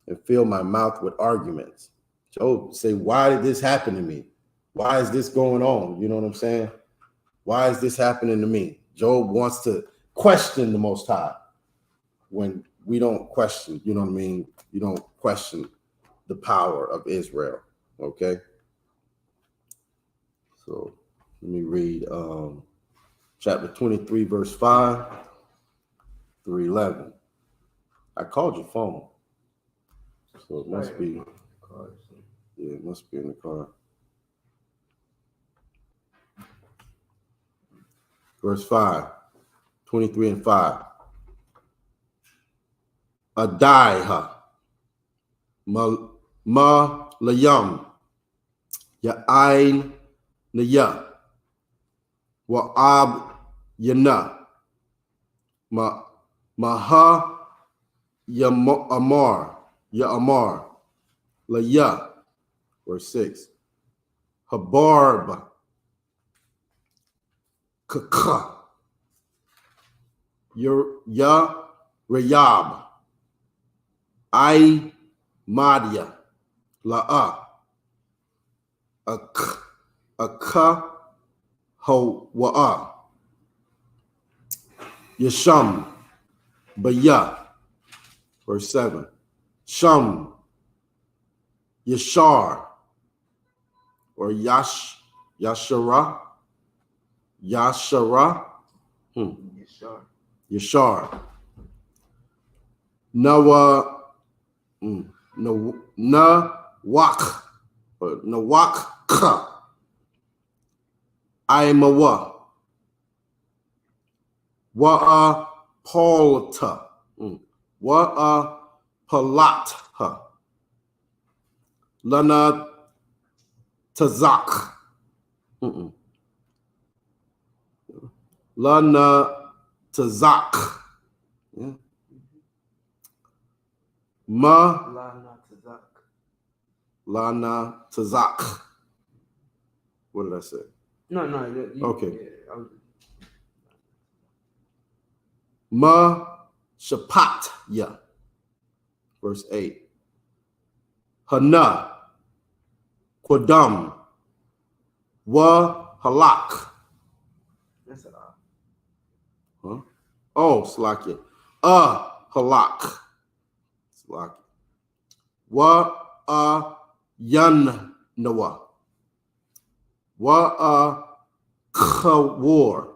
and fill my mouth with arguments. Job say, why did this happen to me? Why is this going on? You know what I'm saying? Why is this happening to me? Job wants to question the Most High when we don't question, you know what I mean? You don't question the power of Israel, okay? So let me read chapter 23, verse 5 through 11. I called your phone, so it must be, yeah, it must be in the car. Verse 5, 23 and 5. Adaiha, ma layam, ya'ain naya, wa'ab yana, maha ya'amar, laya. Verse 6. Habarb, kaka, ya rayab, I madia, la'a, aka ho wa'a, yasham, baya. Verse 7. Sham, yashar, or yashara, yashar. Nawa, nawak, or nawak, Imawa, wa'a palta, wa'a palatha, lana tazak, lana tazak, ma lana tazak. What did I say? No. Okay. Yeah, Ma shapat ya. Verse 8. Hana kwadam wa halak. that's it. Huh? Oh, slakia. Halak. Slakia. Wa yan nawa. Wa kawar.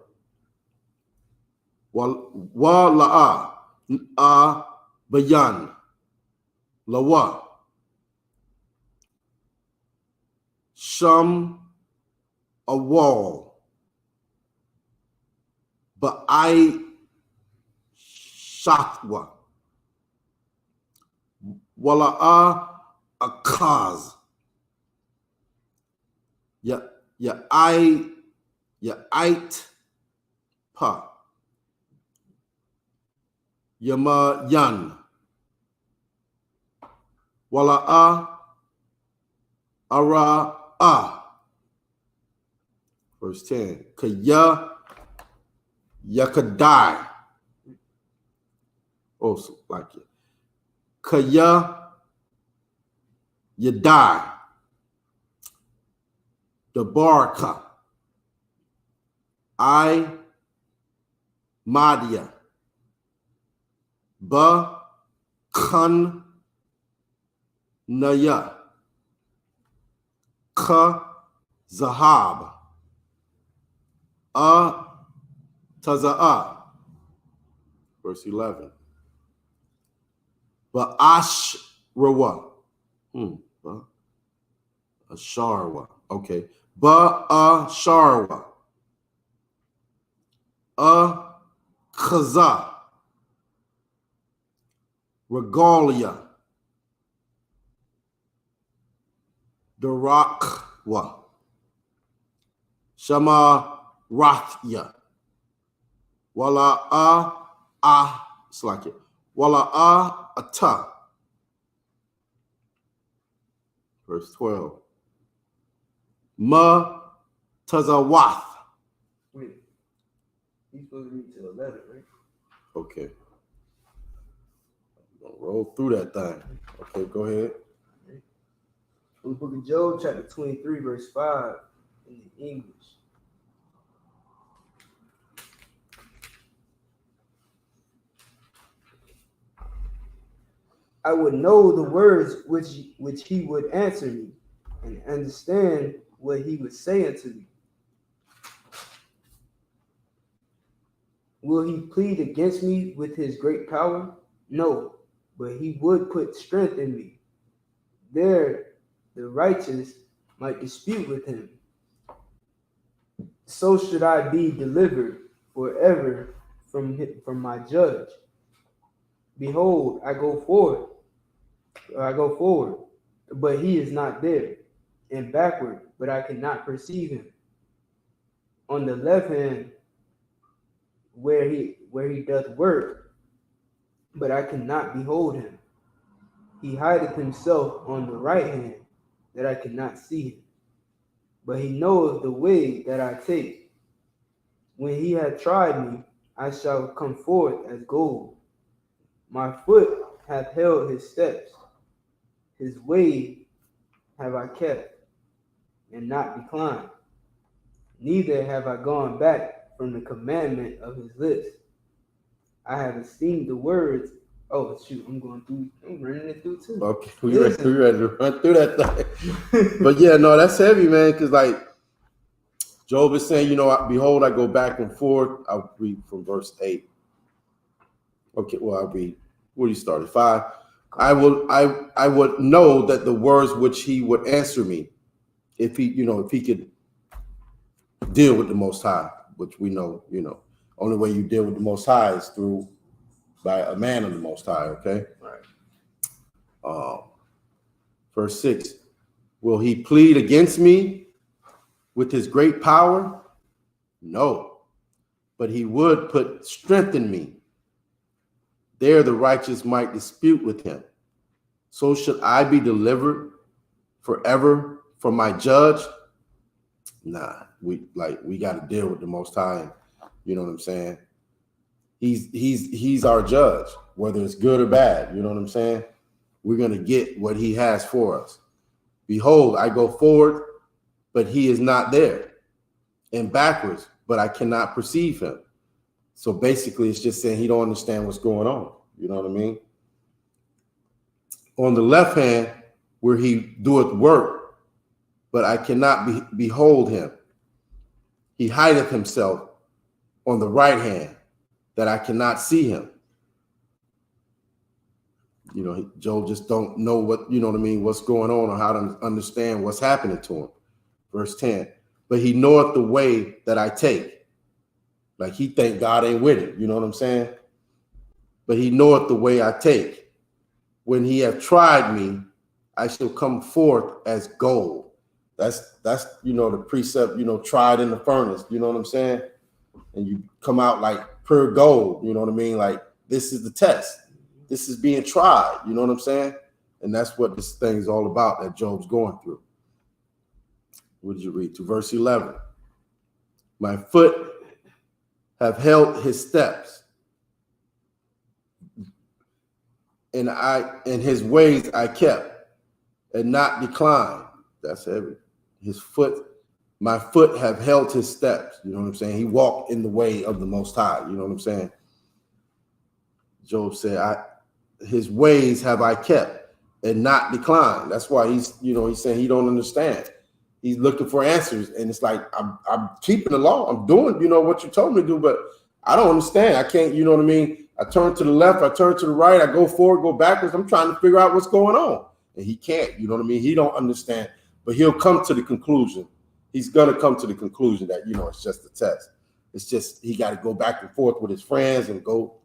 Wa la'a bayan lawa sham a wall but I shatwa wala'a a cause ya ait pa yama yan wala'a ara verse 10 kaya yakadai. Also like it. Kaya yadai. The barka. I madia. Ba kan naya. Ka zahab. Taza'a. Verse 11. Ba ashrawa. Asharwa. Okay. Ba asharwa. Kaza. Regalia. Darakwa. Shama Rathya. Wala it's like it. Wala ata. Verse 12. Ma tazawath. Wait, he's supposed to read to 11, right? Okay. Roll through that thing. Okay, go ahead. From the book of Job, chapter 23, verse 5, in the English. I would know the words which he would answer me, and understand what he would say unto me. Will he plead against me with his great power? No, but he would put strength in me. There the righteous might dispute with him. So should I be delivered forever from my judge. Behold, I go forward, but he is not there, and backward, but I cannot perceive him. On the left hand, where he doth work, but I cannot behold him. He hideth himself on the right hand, that I cannot see him. But he knoweth the way that I take. When he hath tried me, I shall come forth as gold. My foot hath held his steps. His way have I kept, and not declined. Neither have I gone back from the commandment of his lips. I have esteemed the words. Oh shoot, I'm running it through too. Okay, we ready to run through that thing. But yeah, no, that's heavy, man, because like Job is saying, behold, I go back and forth. I'll read from verse 8. Okay, well, I'll read. Where you started? 5. I would know that the words which he would answer me, if he could deal with the Most High, which we know, only way you deal with the Most High is by a man of the Most High. Okay. Right. Verse 6. Will he plead against me with his great power? No, but he would put strength in me. There the righteous might dispute with him. So should I be delivered forever from my judge? Nah, we got to deal with the Most High. You know what I'm saying? He's our judge, whether it's good or bad. You know what I'm saying? We're going to get what he has for us. Behold, I go forward, but he is not there, and backwards, but I cannot perceive him. So basically, it's just saying he don't understand what's going on. You know what I mean? On the left hand, where he doeth work, but I cannot behold him. He hideth himself on the right hand, that I cannot see him. Job just don't know what's going on, or how to understand what's happening to him. Verse 10, but he knoweth the way that I take. Like he think God ain't with him. You know what I'm saying? But he knoweth the way I take. When he hath tried me, I shall come forth as gold. That's the precept, tried in the furnace. You know what I'm saying? And you come out like pure gold. You know what I mean? Like this is the test. This is being tried. You know what I'm saying? And that's what this thing is all about that Job's going through. What did you read? To verse 11. My foot have held his steps, and his ways I kept, and not declined. That's heavy. My foot have held his steps. You know what I'm saying? He walked in the way of the Most High. You know what I'm saying? Job said, his ways have I kept, and not declined. That's why he's saying he don't understand. He's looking for answers, and it's like I'm keeping the law. I'm doing what you told me to do, but I don't understand. I can't. You know what I mean? I turn to the left, I turn to the right, I go forward, go backwards. I'm trying to figure out what's going on, and he can't. You know what I mean? He don't understand, but he'll come to the conclusion. He's gonna come to the conclusion that it's just a test. It's just he got to go back and forth with his friends and go,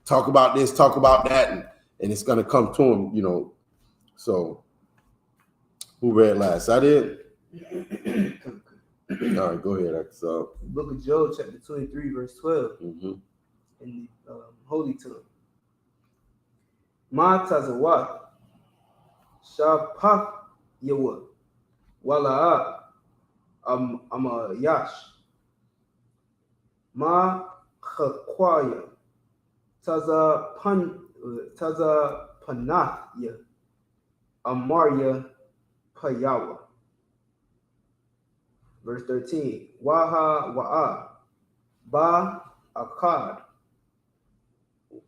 talk about this, talk about that, and it's gonna come to him. So. Who read last? I did. All right, go ahead. Book of Job, chapter 23, verse 12. Mm-hmm. In the Holy Tongue. Ma tazawat shapak yawa wala ama yash ma khakwaya taza panatya amarya payawa. Verse 13. Waha wa'a ba akad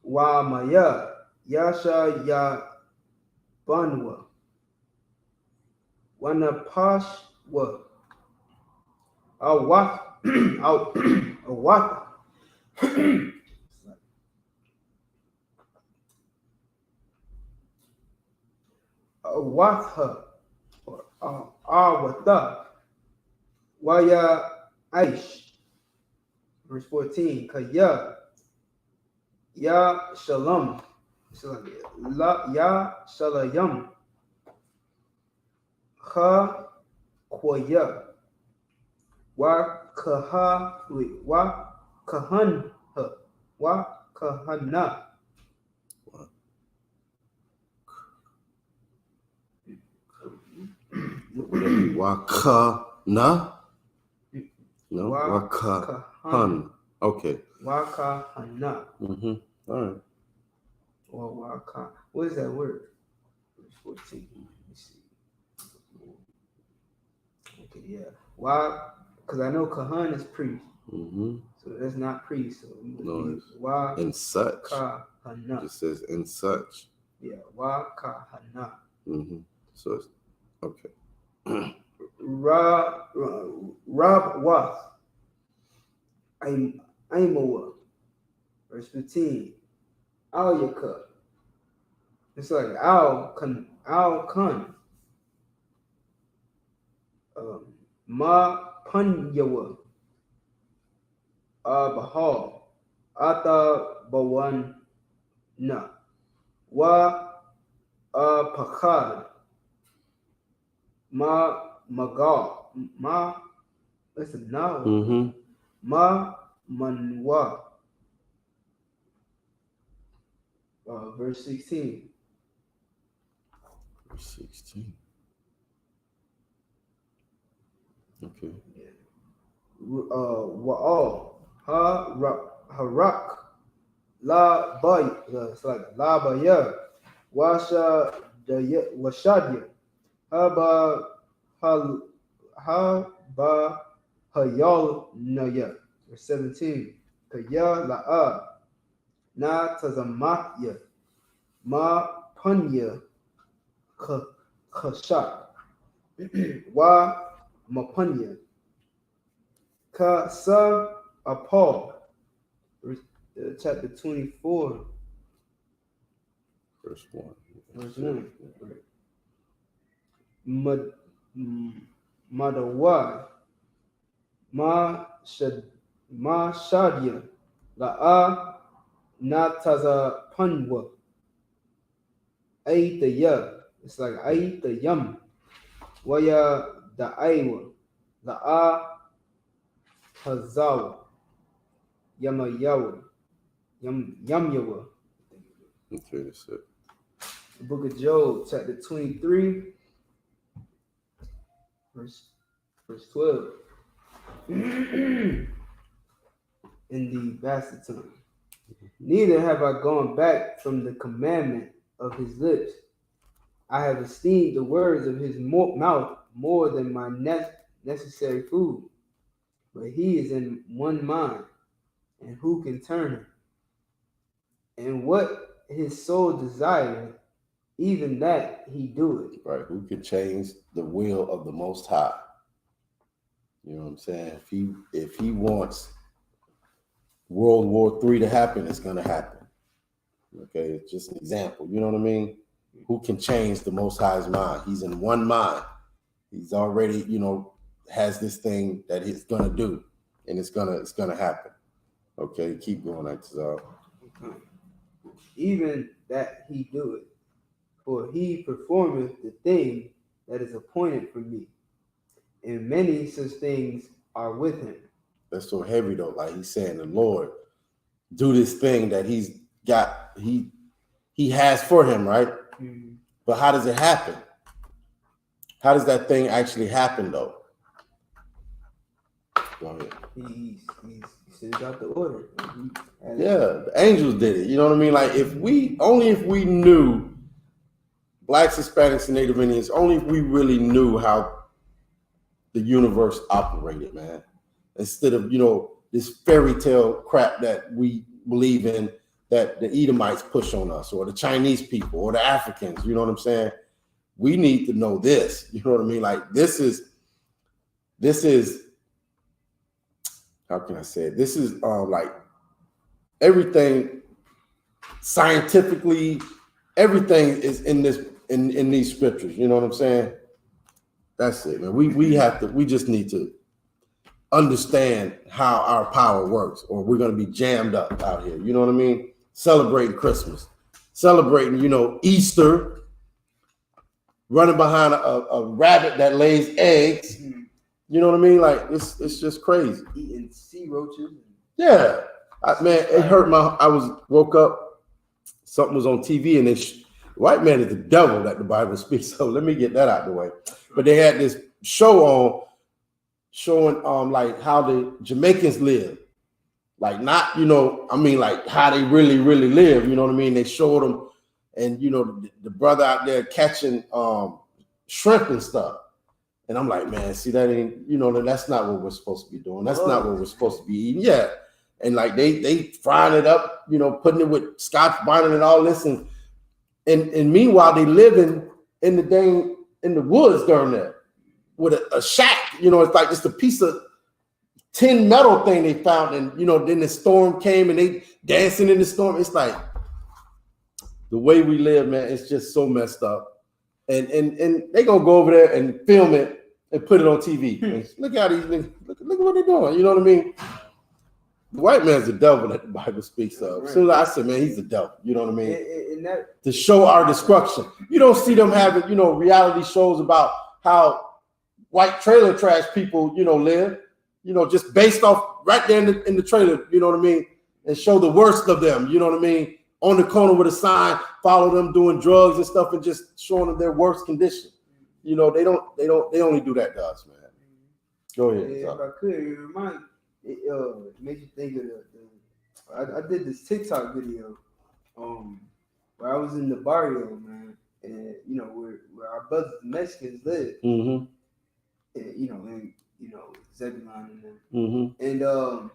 wa maya Yasha Yabanwa. Wanapashwa. Awat. Awat. Awatha. Or Awatha. Waya Aish. Verse 14. Kaya. Ya Shalom. Ya Shalayam. Ha Koya. Wa Kahanna. Wa Kahanna. Wakana? No, Wakahan. Okay. Wakahana. All right. Or Waka. What is that word? Verse 14. Let me see. Okay, yeah. Why? Because I know Kahan is priest. So that's not priest. So no, why? And such. Kahana. It says and such. Yeah. Why Kahana. So it's okay. Rob Wath. Aimoa. Verse 15. Al-Yakub. It's like Al-Kun. Ma Punyawa. Bahal. Ata Bawan Na. Wa Pakad. Ma Magal. Ma. Listen now. Ma Manwa. Verse 16. Verse 16. Okay. Wa'al. Harak. La Bay. It's like La Baya. Washadya. Haba Hayal Naya. Verse 17. Kaya La'a. Na Tazamatya. Ma Punya Kashat. Wa Mapunya. Ka Sa Apal. Chapter 24. Verse 1. Verse 1. Madawa. Ma Shadya. La'a. Nataza Punwa. Aitaya. It's like Aitayam. Waya Da'aiwa. La'a Hazawa. Yamayawa. Yamyawa. Okay, that's it. The book of Job, chapter 23, verse 12. In the bastard tongue. Neither have I gone back from the commandment of his lips. I have esteemed the words of his mouth more than my necessary food. But he is in one mind, and who can turn him? And what his soul desires, even that he do it. Right. Who can change the will of the Most High? You know what I'm saying? If he wants World War III to happen, it's going to happen. Okay, it's just an example. You know what I mean? Who can change the Most High's mind? He's in one mind. He's already, has this thing that he's going to do, and it's gonna happen. Okay, keep going, Itazal. Okay. Even that he do it, for he performeth the thing that is appointed for me, and many such things are with him. That's so heavy though. Like he's saying, the Lord do this thing that he's got, he has for him, right? But how does it happen? How does that thing actually happen though? Go ahead. He sends out the order. Yeah, the angels did it. You know what I mean? Like if we knew, Blacks, Hispanics, and Native Indians, only if we really knew how the universe operated, man. Instead of, this fairy tale crap that we believe in, that the Edomites push on us, or the Chinese people, or the Africans. You know what I'm saying? We need to know this. You know what I mean? Like this is how can I say it? This is like everything scientifically, everything is in these scriptures. You know what I'm saying? That's it, man. We just need to understand how our power works, or we're gonna be jammed up out here. You know what I mean? Celebrating Christmas, celebrating, Easter, running behind a rabbit that lays eggs. You know what I mean? Like it's just crazy. Eating sea roaches. Yeah, man, it hurt I woke up, something was on TV, and white man is the devil that the Bible speaks. So let me get that out of the way. But they had this show on showing like how the Jamaicans live. Like not, like how they really, really live. You know what I mean? They showed them, and the brother out there catching shrimp and stuff. And I'm like, man, see, that ain't, that's not what we're supposed to be doing. That's not what we're supposed to be eating. Yeah. And like they frying it up, putting it with Scotch bonnet and all this. And meanwhile, they living in the woods down there with a shack. It's like just a piece of tin metal thing they found. And, then the storm came and they dancing in the storm. It's like the way we live, man, it's just so messed up. And they gonna go over there and film it and put it on TV. And look how these niggas, look at what they're doing. You know what I mean? The white man's the devil that the Bible speaks of. Right. So I said, man, he's the devil. You know what I mean? And to show our destruction. You don't see them having, reality shows about how white trailer trash people, live. Just based off right there in the trailer. You know what I mean? And show the worst of them. You know what I mean? On the corner with a sign, follow them doing drugs and stuff, and just showing them their worst condition. They only do that to us, man. Go ahead. Yeah, if I could, it makes you think of I did this TikTok video, where I was in the barrio, man, and where our brothers the Mexicans live, and Zebulon and them,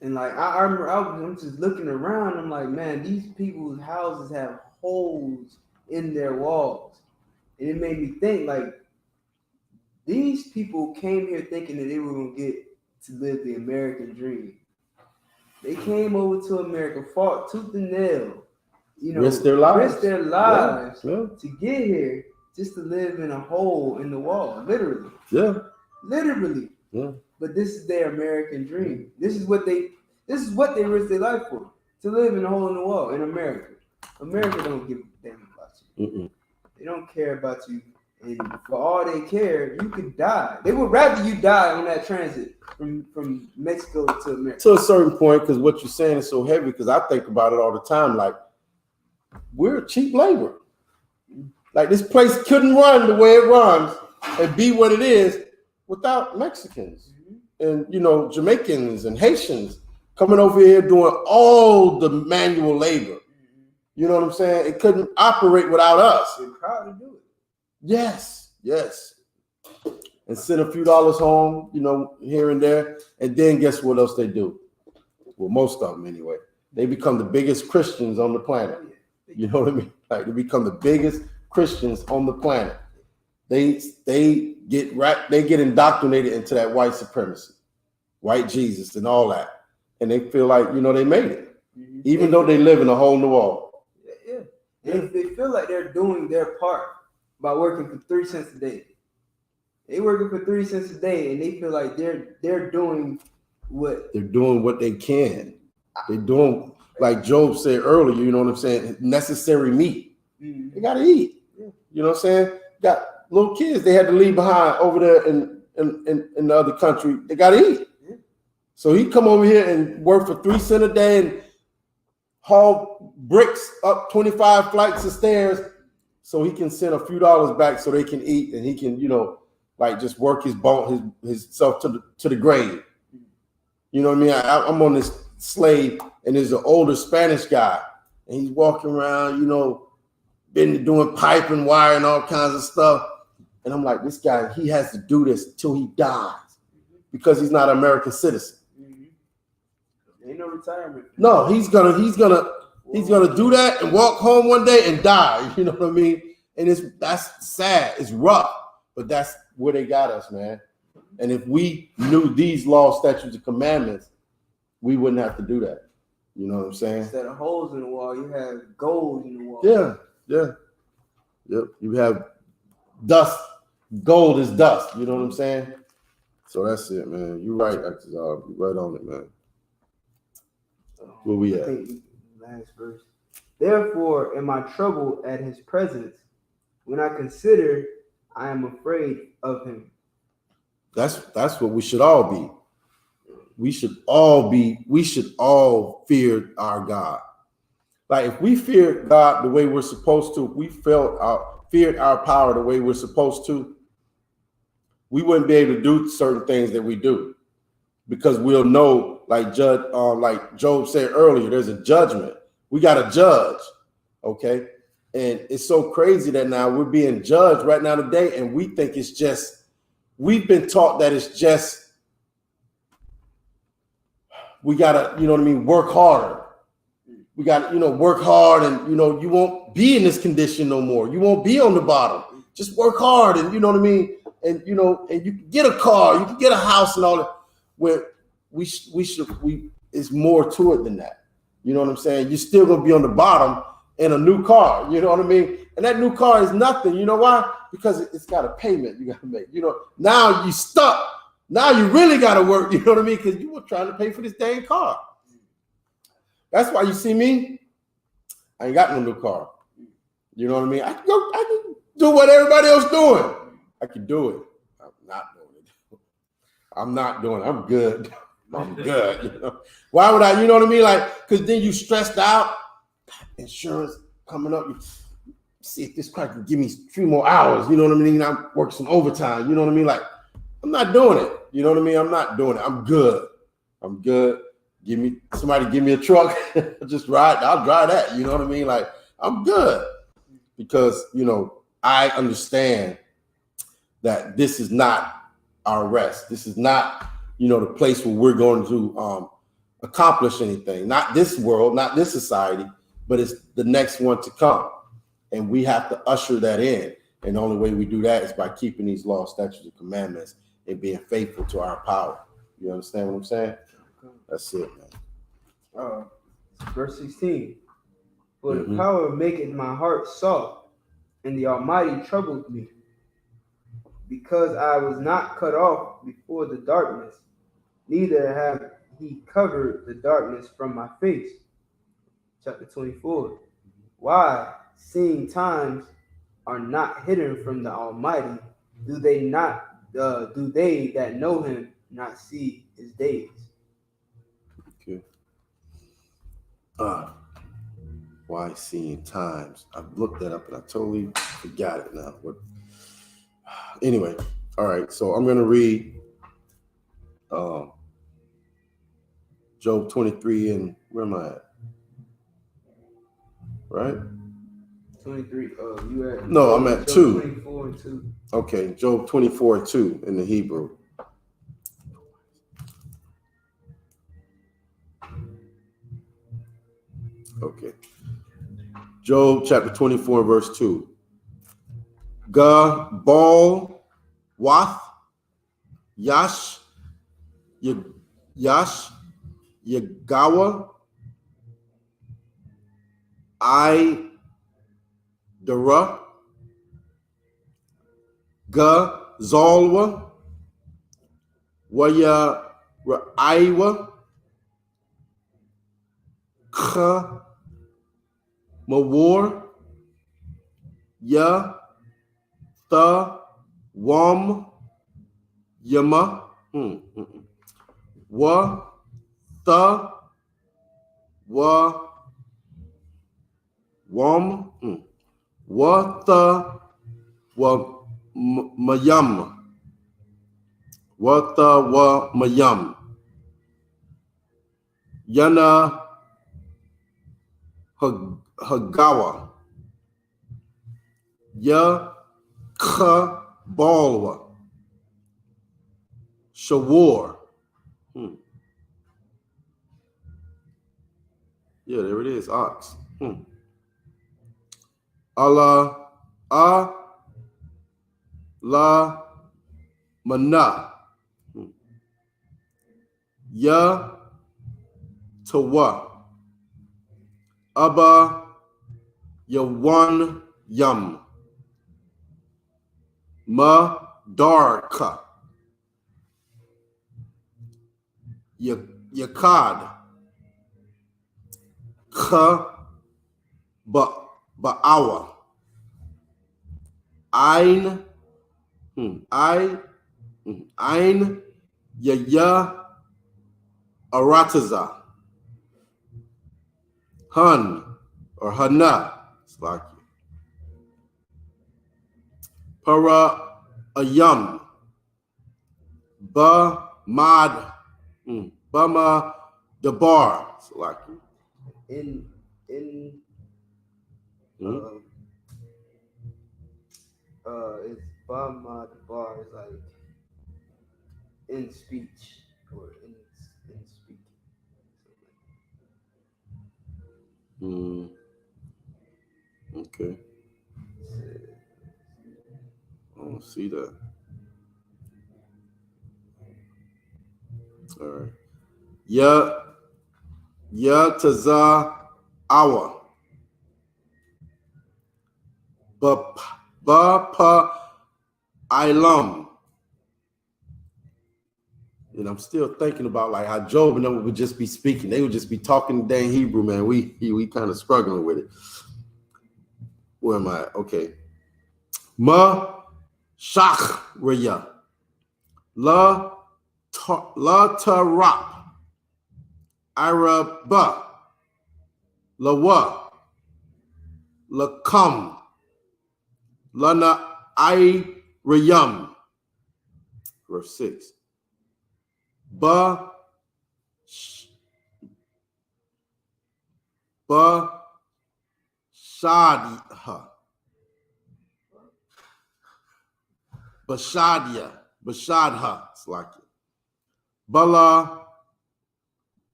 and like I remember I'm just looking around. I'm like, man, these people's houses have holes in their walls, and it made me think like these people came here thinking that they were gonna get to live the American dream. They came over to America, fought tooth and nail, risked their lives to get here, just to live in a hole in the wall, literally. Yeah. Literally. Yeah. But this is their American dream. This is what they risk their life for. To live in a hole in the wall in America. America don't give a damn about you. They don't care about you. And for all they care, you could die. They would rather you die on that transit from Mexico to America. To a certain point, because what you're saying is so heavy, because I think about it all the time. Like, we're cheap labor. Like, this place couldn't run the way it runs and be what it is without Mexicans and, Jamaicans and Haitians coming over here doing all the manual labor. You know what I'm saying? It couldn't operate without us. They're proud to do it. Yes. And send a few dollars home, here and there. And then guess what else they do? Well, most of them anyway. They become the biggest Christians on the planet. You know what I mean? Like, they become the biggest Christians on the planet. They get indoctrinated into that white supremacy, white Jesus and all that. And they feel like, they made it. Even though they live in a hole in the wall. Yeah. They feel like they're doing their part by working for 3 cents a day. They working for 3 cents a day, and they feel like they're doing what they can. They're doing, like Job said earlier, you know what I'm saying? Necessary meat. They gotta eat. Yeah. You know what I'm saying? Got little kids they had to leave behind over there in the other country. They gotta eat. Yeah. So he come over here and work for 3 cents a day and haul bricks up 25 flights of stairs so he can send a few dollars back so they can eat, and he can, just work his self to the grave. You know what I mean? I'm on this slave, and there's an older Spanish guy, and he's walking around, been doing pipe and wire and all kinds of stuff. And I'm like, this guy, he has to do this till he dies because he's not an American citizen. Ain't no retirement. No, he's gonna do that and walk home one day and die. You know what I mean? And that's sad. It's rough, but that's where they got us, man. And if we knew these laws, statutes, and commandments, we wouldn't have to do that. You know what I'm saying? Instead of holes in the wall, you have gold in the wall. Yeah. Yep. You have dust. Gold is dust. You know what I'm saying? So that's it, man. You're right, you're right on it, man. Where we at? Last verse. Therefore am I troubled at his presence. When I consider, I am afraid of him. That's what we should all be. We should all fear our God. Like if we feared God the way we're supposed to, we feared our power the way we're supposed to, we wouldn't be able to do certain things that we do, because we'll know, like Job said earlier, there's a judgment. We got to judge, okay? And it's so crazy that now we're being judged right now today, and we think it's just, we've been taught that it's just, we got to, you know what I mean, work harder. We got to, work hard, and, you won't be in this condition no more. You won't be on the bottom. Just work hard, and you know what I mean? And, and you can get a car, you can get a house and all that. Where it's more to it than that. You know what I'm saying? You're still going to be on the bottom in a new car. You know what I mean? And that new car is nothing. You know why? Because it's got a payment you got to make. Now you stuck. Now you really got to work. You know what I mean? Because you were trying to pay for this dang car. That's why you see me. I ain't got no new car. You know what I mean? I can do what everybody else doing. I can do it. I'm not doing it. I'm not doing it. I'm good. I'm good. Why would I? You know what I mean? Like, because then you stressed out. Insurance coming up. You see if this car can give me 3 more hours. You know what I mean? I work some overtime. You know what I mean? Like, I'm not doing it. You know what I mean? I'm not doing it. I'm good. I'm good. Give me a truck. Just ride. I'll drive that. You know what I mean? Like, I'm good. Because, I understand that this is not our rest. This is not, the place where we're going to accomplish anything. Not this world, not this society, but it's the next one to come. And we have to usher that in. And the only way we do that is by keeping these laws, statutes, and commandments and being faithful to our power. You understand what I'm saying? That's it, man. Verse 16. For the power maketh my heart soft, and the Almighty troubled me. Because I was not cut off before the darkness, neither have he covered the darkness from my face. Chapter 24. Why, seeing times are not hidden from the Almighty, do they that know him not see his days? Okay. Why seeing times? I looked that up and I totally forgot it now. But anyway, all right. So I'm going to read Job 23 and where am I at? Right? 23. You at? No, I'm at 2. 24 and 2. Okay, Job 24 and 2 in the Hebrew. Okay. Job chapter 24 verse 2. Gabal Wath Yash Yagawa I Dara Gazalwa Waya Raiwa Kha Mawar Ya Tha Wam Yama Wa Tha Wa Wam Wa Tha Wa Mayam Wa Tha Wa Mayam Yana Hagawa Ya Kha Balwa Shawar Yeah, there it is. Ox. Allah, la, mana. Ya, tawa. Abba, yawan, yum. Ma, darka. Yakad. Ka, ba'awa. Ein, Ein, ya, arataza. Hun, or Hana. It's like you. Para, ayam. Ba, mad. Bama, dabar. It's like you. It's Bama the bar is like in speech or in speaking. Okay. I don't see that. All right. Ya taza awa. Ba pa ilam. And I'm still thinking about like how Job and them would just be speaking. They would just be talking dang Hebrew, man. We kind of struggling with it. Where am I? Okay. Ma shach raya. La tarap. Araba. La wa. La kam. Lana I rayam. Verse 6. Ba shadha. Bashadha. It's like it. Bala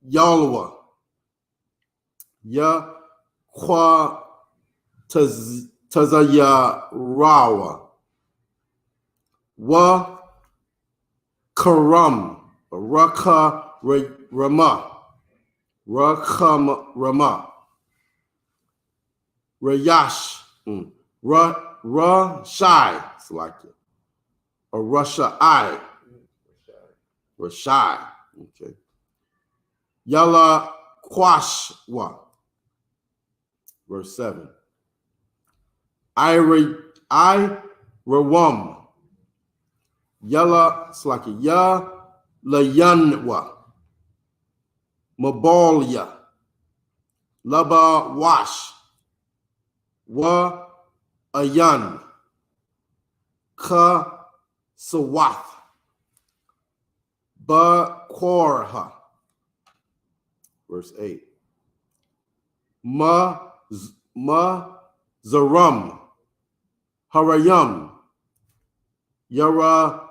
Yalwa. Ya kwa tazaya rawa. Wa karam. Raka rama. Rakam rama. Rayash. Shai. It's like it. Or Russia I. Rashai. Okay. Yalla Kwashwa. Verse 7. I rawam. Yalla, it's like a ya layanwa. Mabalya. Laba wash. Wa ayan. Ka sawath. Ba korha. Verse 8. Ma zaram. Harayam. Yara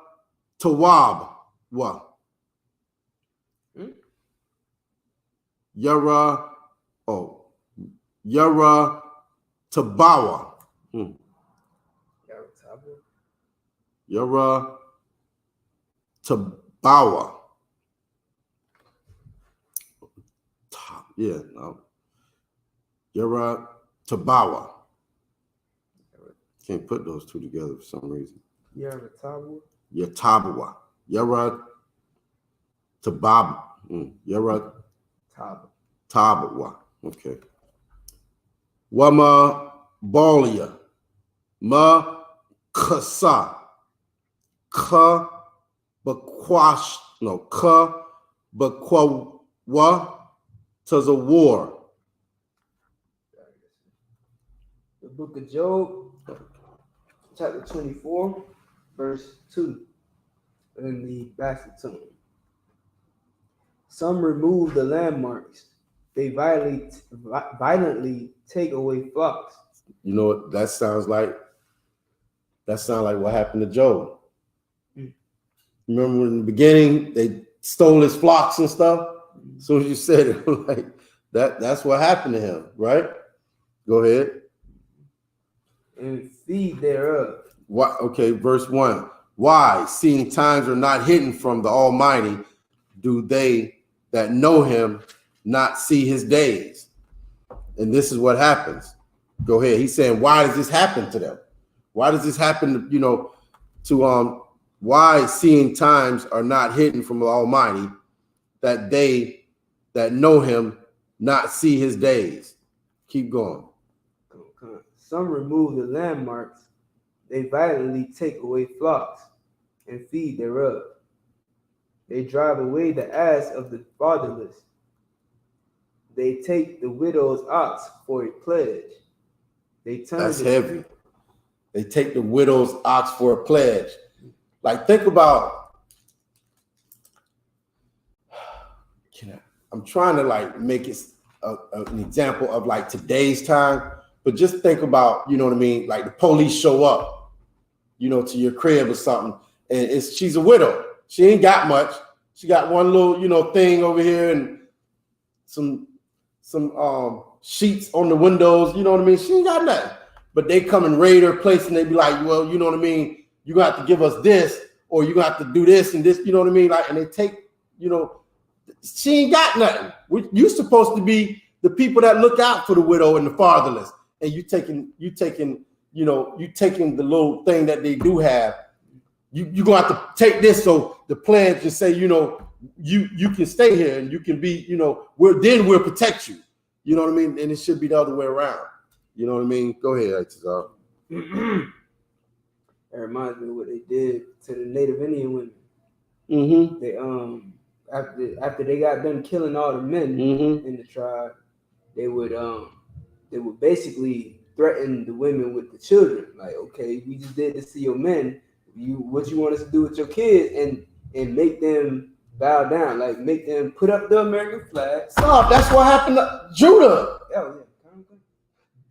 tawab. Wa. Yara tabawa. Yara tabawa. Yeah, no. Yara tabawa. Can't put those two together for some reason. Yara tabawa. Yatabawa. Yara tabab. Yara tabawa. Okay. Wama balia. Ma kasa. Ka bakwash. No, ka bakwawa. To the war. The book of Job, chapter 24, verse 2, in the Bassetone. Some remove the landmarks. They violently take away flocks. You know what that sounds like? That sounds like what happened to Job. Remember in the beginning, they stole his flocks and stuff? So as you said it, like That's what happened to him, right? Go ahead. And feed thereof. Why? Okay, verse 1. Why, seeing times are not hidden from the Almighty, do they that know him not see his days? And this is what happens. Go ahead. He's saying, why does this happen to them? Why does this happen, to why seeing times are not hidden from the Almighty, that they that know him not see his days? Keep going. Some remove the landmarks, they violently take away flocks and feed thereof. They drive away the ass of the fatherless. They take the widow's ox for a pledge. That's heavy. They take the widow's ox for a pledge. Like, think about, I'm trying to like make it an example of like today's time, but just think about, you know what I mean? Like the police show up, to your crib or something, and she's a widow. She ain't got much. She got one little, thing over here and some sheets on the windows, you know what I mean? She ain't got nothing. But they come and raid her place and they be like, well, you know what I mean? You're gonna have to give us this, or you're gonna have to do this and this, you know what I mean? Like, and they take, she ain't got nothing. You supposed to be the people that look out for the widow and the fatherless. And you taking the little thing that they do have. You're gonna have to take this, so the plan can say, you can stay here and you can be, we'll protect you. You know what I mean? And it should be the other way around. You know what I mean? Go ahead, That reminds me of what they did to the Native Indian women. Mm-hmm. They after they got done killing all the men in the tribe, they would basically threaten the women with the children. Like, okay, we just did this to your men. What you want us to do with your kids, and make them bow down, like make them put up the American flag. Stop. That's what happened to Judah. Oh, yeah.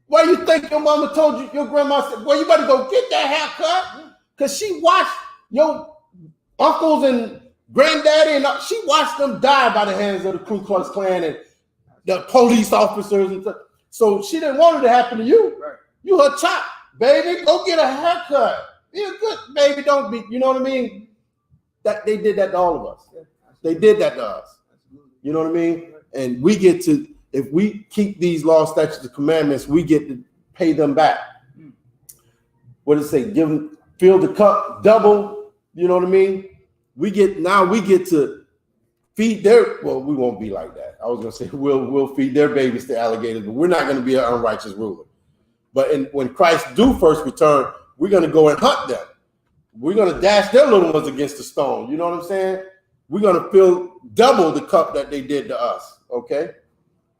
Why you think your mama told you, your grandma said, well, you better go get that haircut? Because she watched your uncles and granddaddy, and she watched them die by the hands of the Ku Klux Klan and the police officers. And so she didn't want it to happen to you. Right. You her chop, baby, go get a haircut. Be a good baby, don't be, you know what I mean? That they did that to all of us. They did that to us. You know what I mean? And we get to, if we keep these laws, statutes, and commandments, we get to pay them back. What does it say? Give them, fill the cup double. You know what I mean? We get to feed their, well, we won't be like that. I was gonna say we'll feed their babies to alligators, but we're not gonna be an unrighteous ruler. But when Christ do first return, we're gonna go and hunt them. We're gonna dash their little ones against the stone. You know what I'm saying? We're gonna fill double the cup that they did to us. Okay.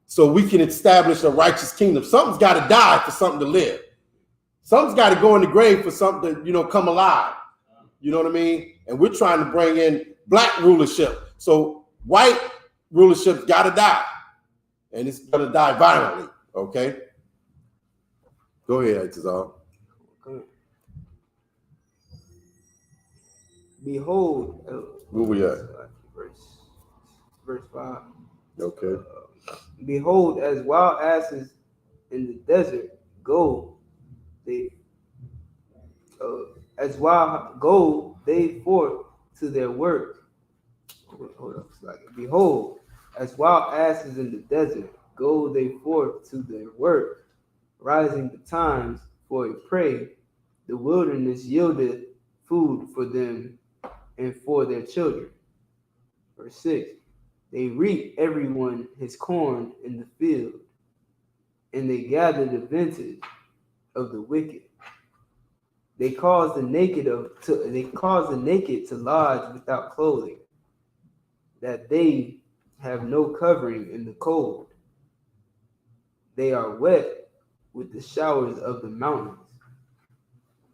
So we can establish a righteous kingdom. Something's got to die for something to live. Something's got to go in the grave for something to, come alive. You know what I mean? And we're trying to bring in black rulership. So white rulership's got to die. And it's going to die violently. Okay? Go ahead, Tazal. Behold. Where we at? Verse 5. Okay. Behold, as wild asses in the desert go they forth to their work. Hold up, behold, as wild asses in the desert go they forth to their work, rising the times for a prey. The wilderness yielded food for them and for their children. Verse 6. They reap everyone his corn in the field, and they gather the vintage of the wicked. They cause the naked to lodge without clothing, that they have no covering in the cold. They are wet with the showers of the mountains,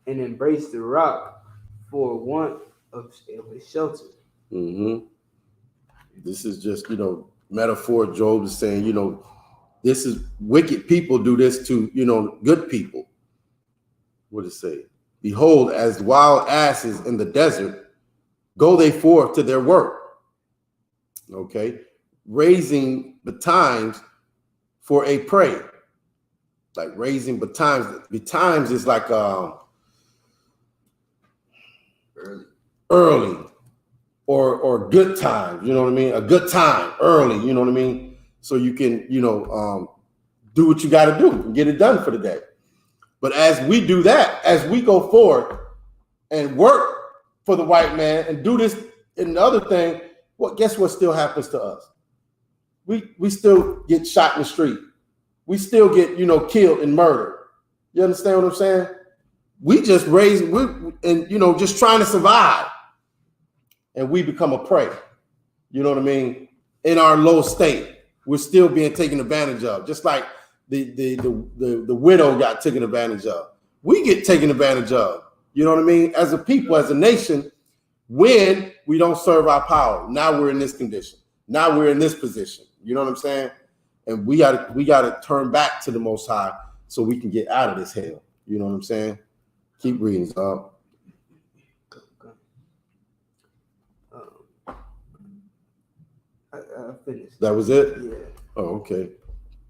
and embrace the rock for want of a shelter. Mm-hmm. This is just, metaphor. Job is saying, this is wicked people do this to, good people. What does it say? Behold, as wild asses in the desert, go they forth to their work. Okay. Raising the times for a prey. Like raising betimes is like early or good time, you know what I mean? A good time early, you know what I mean? So you can, do what you got to do and get it done for the day. But as we do that, as we go forward and work for the white man and do this and the other thing, guess what still happens to us? We still get shot in the street. We still get, killed and murdered. You understand what I'm saying? We just just trying to survive. And we become a prey. You know what I mean? In our low state, we're still being taken advantage of. Just like the widow got taken advantage of. We get taken advantage of. You know what I mean? As a people, as a nation, when we don't serve our power. Now we're in this condition. Now we're in this position. You know what I'm saying? And we gotta turn back to the Most High so we can get out of this hell. You know what I'm saying? Keep reading, Zab. I finished. That was it? Yeah. Oh, okay.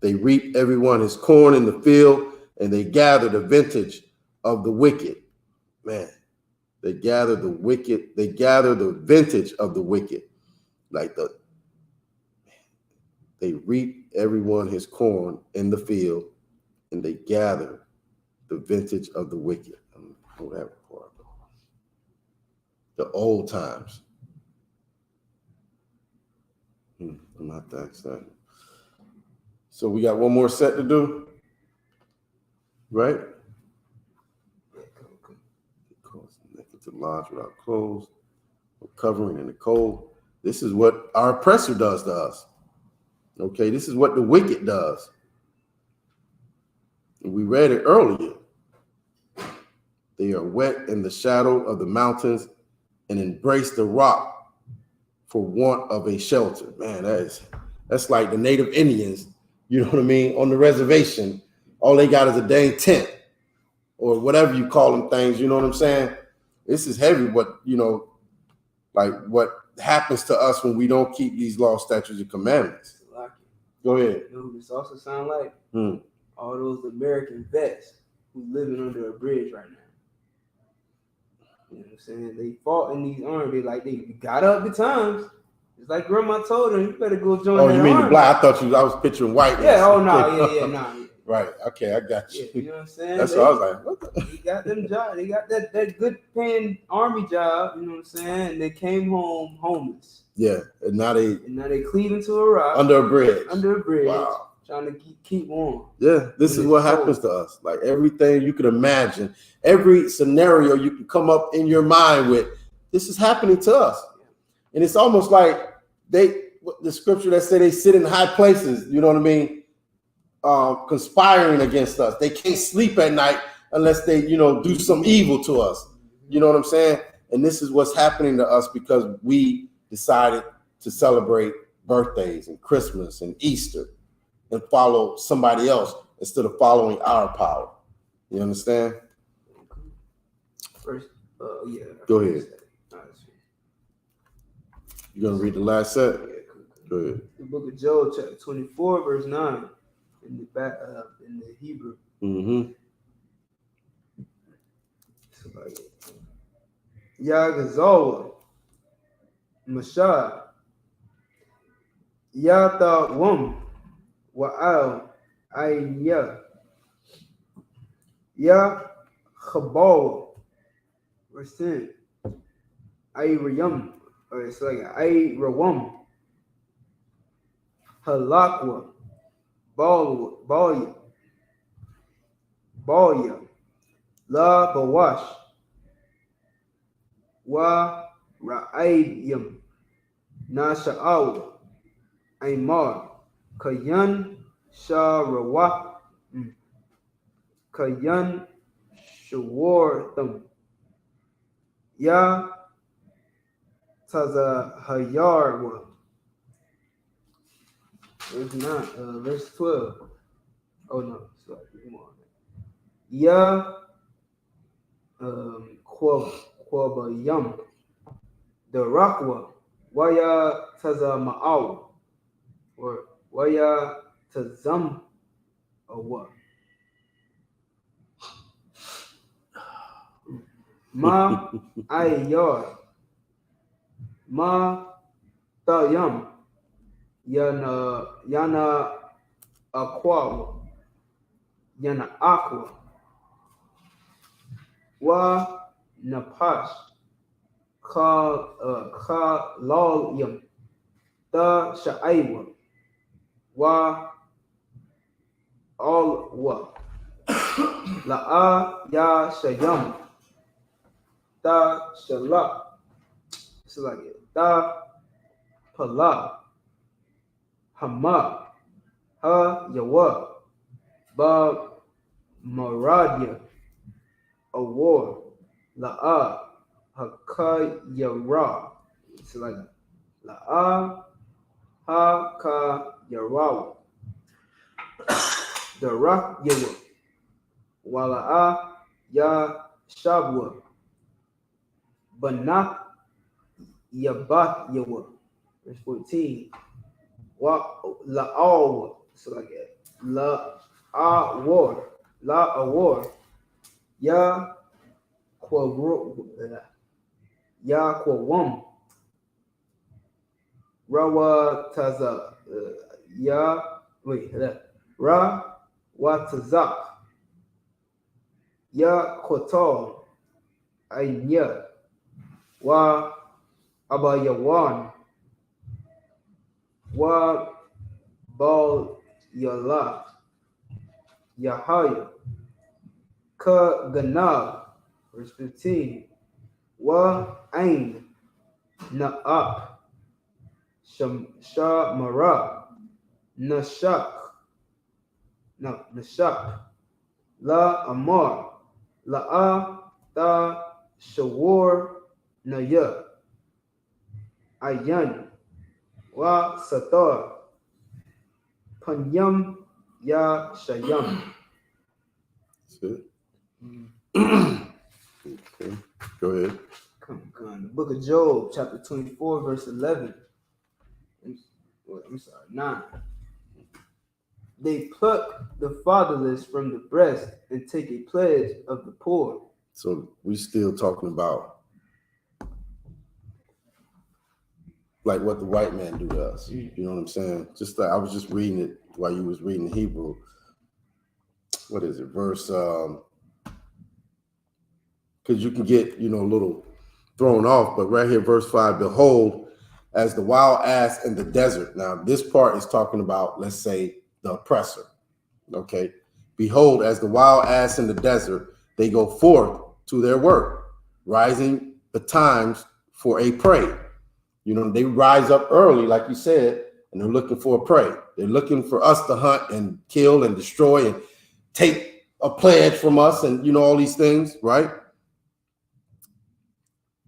They reap everyone his corn in the field, and they gather the vintage of the wicked. Man, they gather the vintage of the wicked. They reap everyone his corn in the field, and they gather the vintage of the wicked. The old times. I'm not that excited. So we got one more set to do, right? Naked to lodge without clothes, covering in the cold. This is what our oppressor does to us. Okay, this is what the wicked does. And we read it earlier. They are wet in the shadow of the mountains and embrace the rock for want of a shelter. Man, that's like the native Indians, you know what I mean, on the reservation. All they got is a dang tent or whatever you call them things, you know what I'm saying? This is heavy, what happens to us when we don't keep these laws, statutes, and commandments. Go ahead. You know who this also sound like? All those American vets who living under a bridge right now. You know what I'm saying? They fought in these armies. They got up the times. It's like grandma told them, you better go join Oh, that you mean army. the black? I was picturing white. Yeah, nah. Right, okay, I got you. Yeah, you know what I'm saying? That's what I was like, what the? They got them jobs. They got that good paying army job, you know what I'm saying? And they came home homeless. Yeah, and now they cleaving to a rock. Under a bridge. Wow. Trying to keep warm. Yeah, this is what happens to us. Like everything you could imagine, every scenario you can come up in your mind with, this is happening to us. And it's almost like the scripture that say they sit in high places, you know what I mean? Conspiring against us. They can't sleep at night unless they, do some evil to us. You know what I'm saying? And this is what's happening to us because we decided to celebrate birthdays and Christmas and Easter and follow somebody else instead of following our power. You understand? First, yeah. Go ahead. You gonna read the last set? Go ahead. The book of Job, chapter 24, verse 9, in the Hebrew. Mm-hmm. Yagazawa, Mashah, Yata Wum, Wa'al, Ayya, Ya Khabal, verse 10, Ayrayam, or it's like Ayrawam, Halakwa, Balya, La Bawash, Wa Ra'ayyam, Nasha'aw, Aymar, Kayan Sharawa, Kayan Shawartham, Ya Tazahayarwa. Verse 12. Oh no, sorry, come on. Ya Kwabayam, the Rakwa, Waya Tazama'aw, or Waya Tazam what? Ma ayar. Ma tayam. Yana aqua. Yana aqua. Wa napash. Ka lolyam. Da sha'aywa. Wa all wa. La'a ya shayam. Da shala. It's like it. Da pala. Hama. Ha yawa. Ba maradia. Awar. La'a. Hakayara. It's like La'a. Hakayara. The rock yawa. Wala'a ya shabwa. Banak yabat yawa. Verse 14. La'aw. So like that. La'awar. La'awar. Ya kwawam. Rawa taza. Ra watazak. Ya kotal. Aynya. Wa abayawan. Wa bal yala. Yahaya. Ka ganab. Verse 15. Wa ain. Na'ap. Shamara. Nashak. La amar. La'a ta shawar naya. Ayan. Wa satar. Panyam ya shayam. That's it. Okay. Go ahead. Come on. The book of Job, chapter 24, verse 11. I'm sorry, 9. They pluck the fatherless from the breast and take a pledge of the poor. So we still talking about like what the white man do to us. You know what I'm saying? Just like I was just reading it while you was reading Hebrew. What is it? Verse because you can get, a little thrown off, but right here, verse 5, behold, as the wild ass in the desert. Now, this part is talking about, let's say, the oppressor. Okay. Behold, as the wild ass in the desert, they go forth to their work, rising betimes for a prey. They rise up early, like you said, and they're looking for a prey. They're looking for us to hunt and kill and destroy and take a pledge from us and, all these things, right?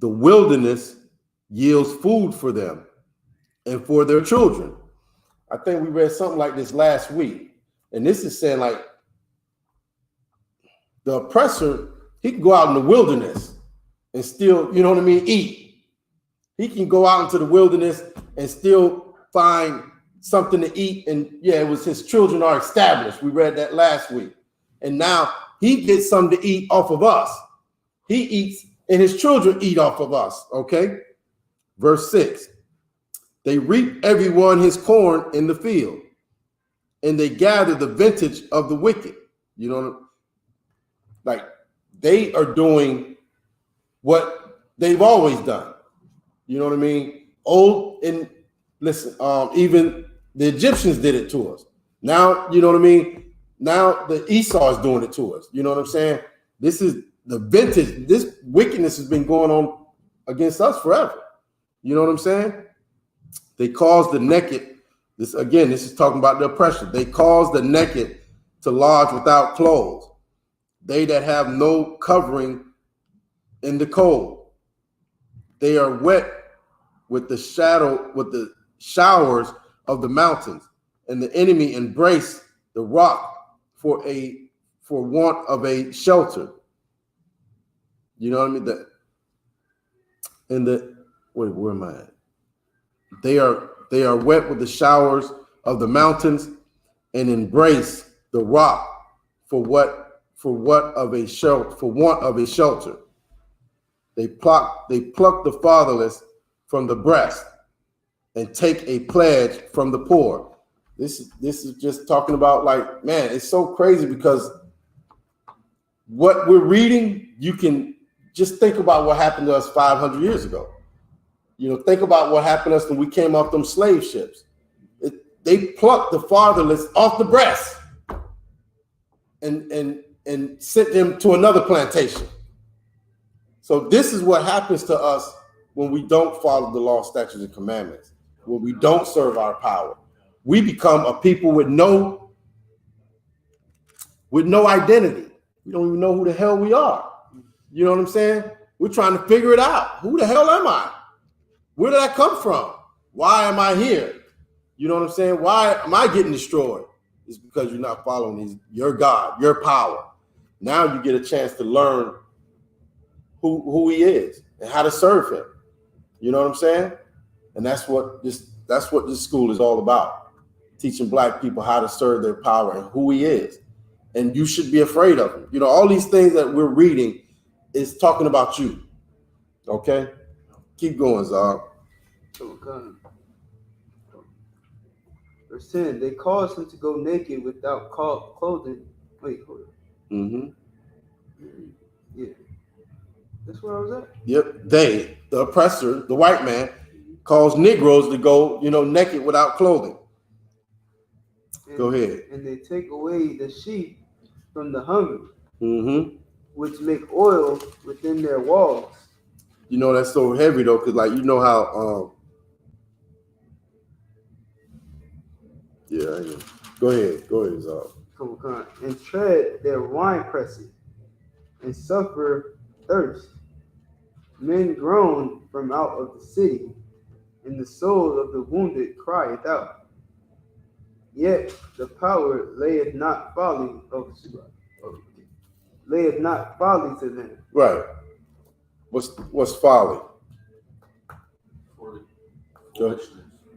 The wilderness yields food for them and for their children. I think we read something like this last week. And this is saying like the oppressor, he can go out in the wilderness and still, eat. He can go out into the wilderness and still find something to eat. And it was his children are established. We read that last week. And now he gets something to eat off of us. He eats and his children eat off of us. Okay. Verse 6. They reap everyone his corn in the field, and they gather the vintage of the wicked. Like they are doing what they've always done. You know what I mean? Old and listen, even the Egyptians did it to us. Now, you know what I mean? Now the Esau is doing it to us. You know what I'm saying? This is the vintage. This wickedness has been going on against us forever. You know what I'm saying? They cause the naked. This is talking about the oppression. They cause the naked to lodge without clothes. They that have no covering in the cold. They are wet with the showers of the mountains, and the enemy embrace the rock for want of a shelter. You know what I mean? Where am I at? They are wet with the showers of the mountains and embrace the rock for want of a shelter. They pluck the fatherless from the breast and take a pledge from the poor. This is just talking about, like, man, it's so crazy, because what we're reading, you can just think about what happened to us 500 years ago. You know, think about what happened to us when we came off them slave ships. They plucked the fatherless off the breast and sent them to another plantation. So this is what happens to us when we don't follow the law, statutes, and commandments, when we don't serve our power. We become a people with no identity. We don't even know who the hell we are. You know what I'm saying? We're trying to figure it out. Who the hell am I? Where did I come from? Why am I here? You know what I'm saying? Why am I getting destroyed? It's because you're not following your God, your power. Now you get a chance to learn who he is and how to serve him. You know what I'm saying? And that's what this school is all about. Teaching black people how to serve their power and who he is. And you should be afraid of him. You know, all these things that we're reading is talking about you. Okay? Keep going, Zog. Verse 10, they caused him to go naked without clothing. Wait, hold on. Yeah. That's where I was at? Yep. They, the oppressor, the white man, caused Negroes to go, naked without clothing. Go ahead. And they take away the sheep from the hungry, which make oil within their walls. You know, that's so heavy, though, because, like, you know how... Yeah, go ahead, Zog. And tread their wine presses and suffer thirst. Men groan from out of the city, and the soul of the wounded crieth out. Yet the power layeth not folly to them. Right. What's folly?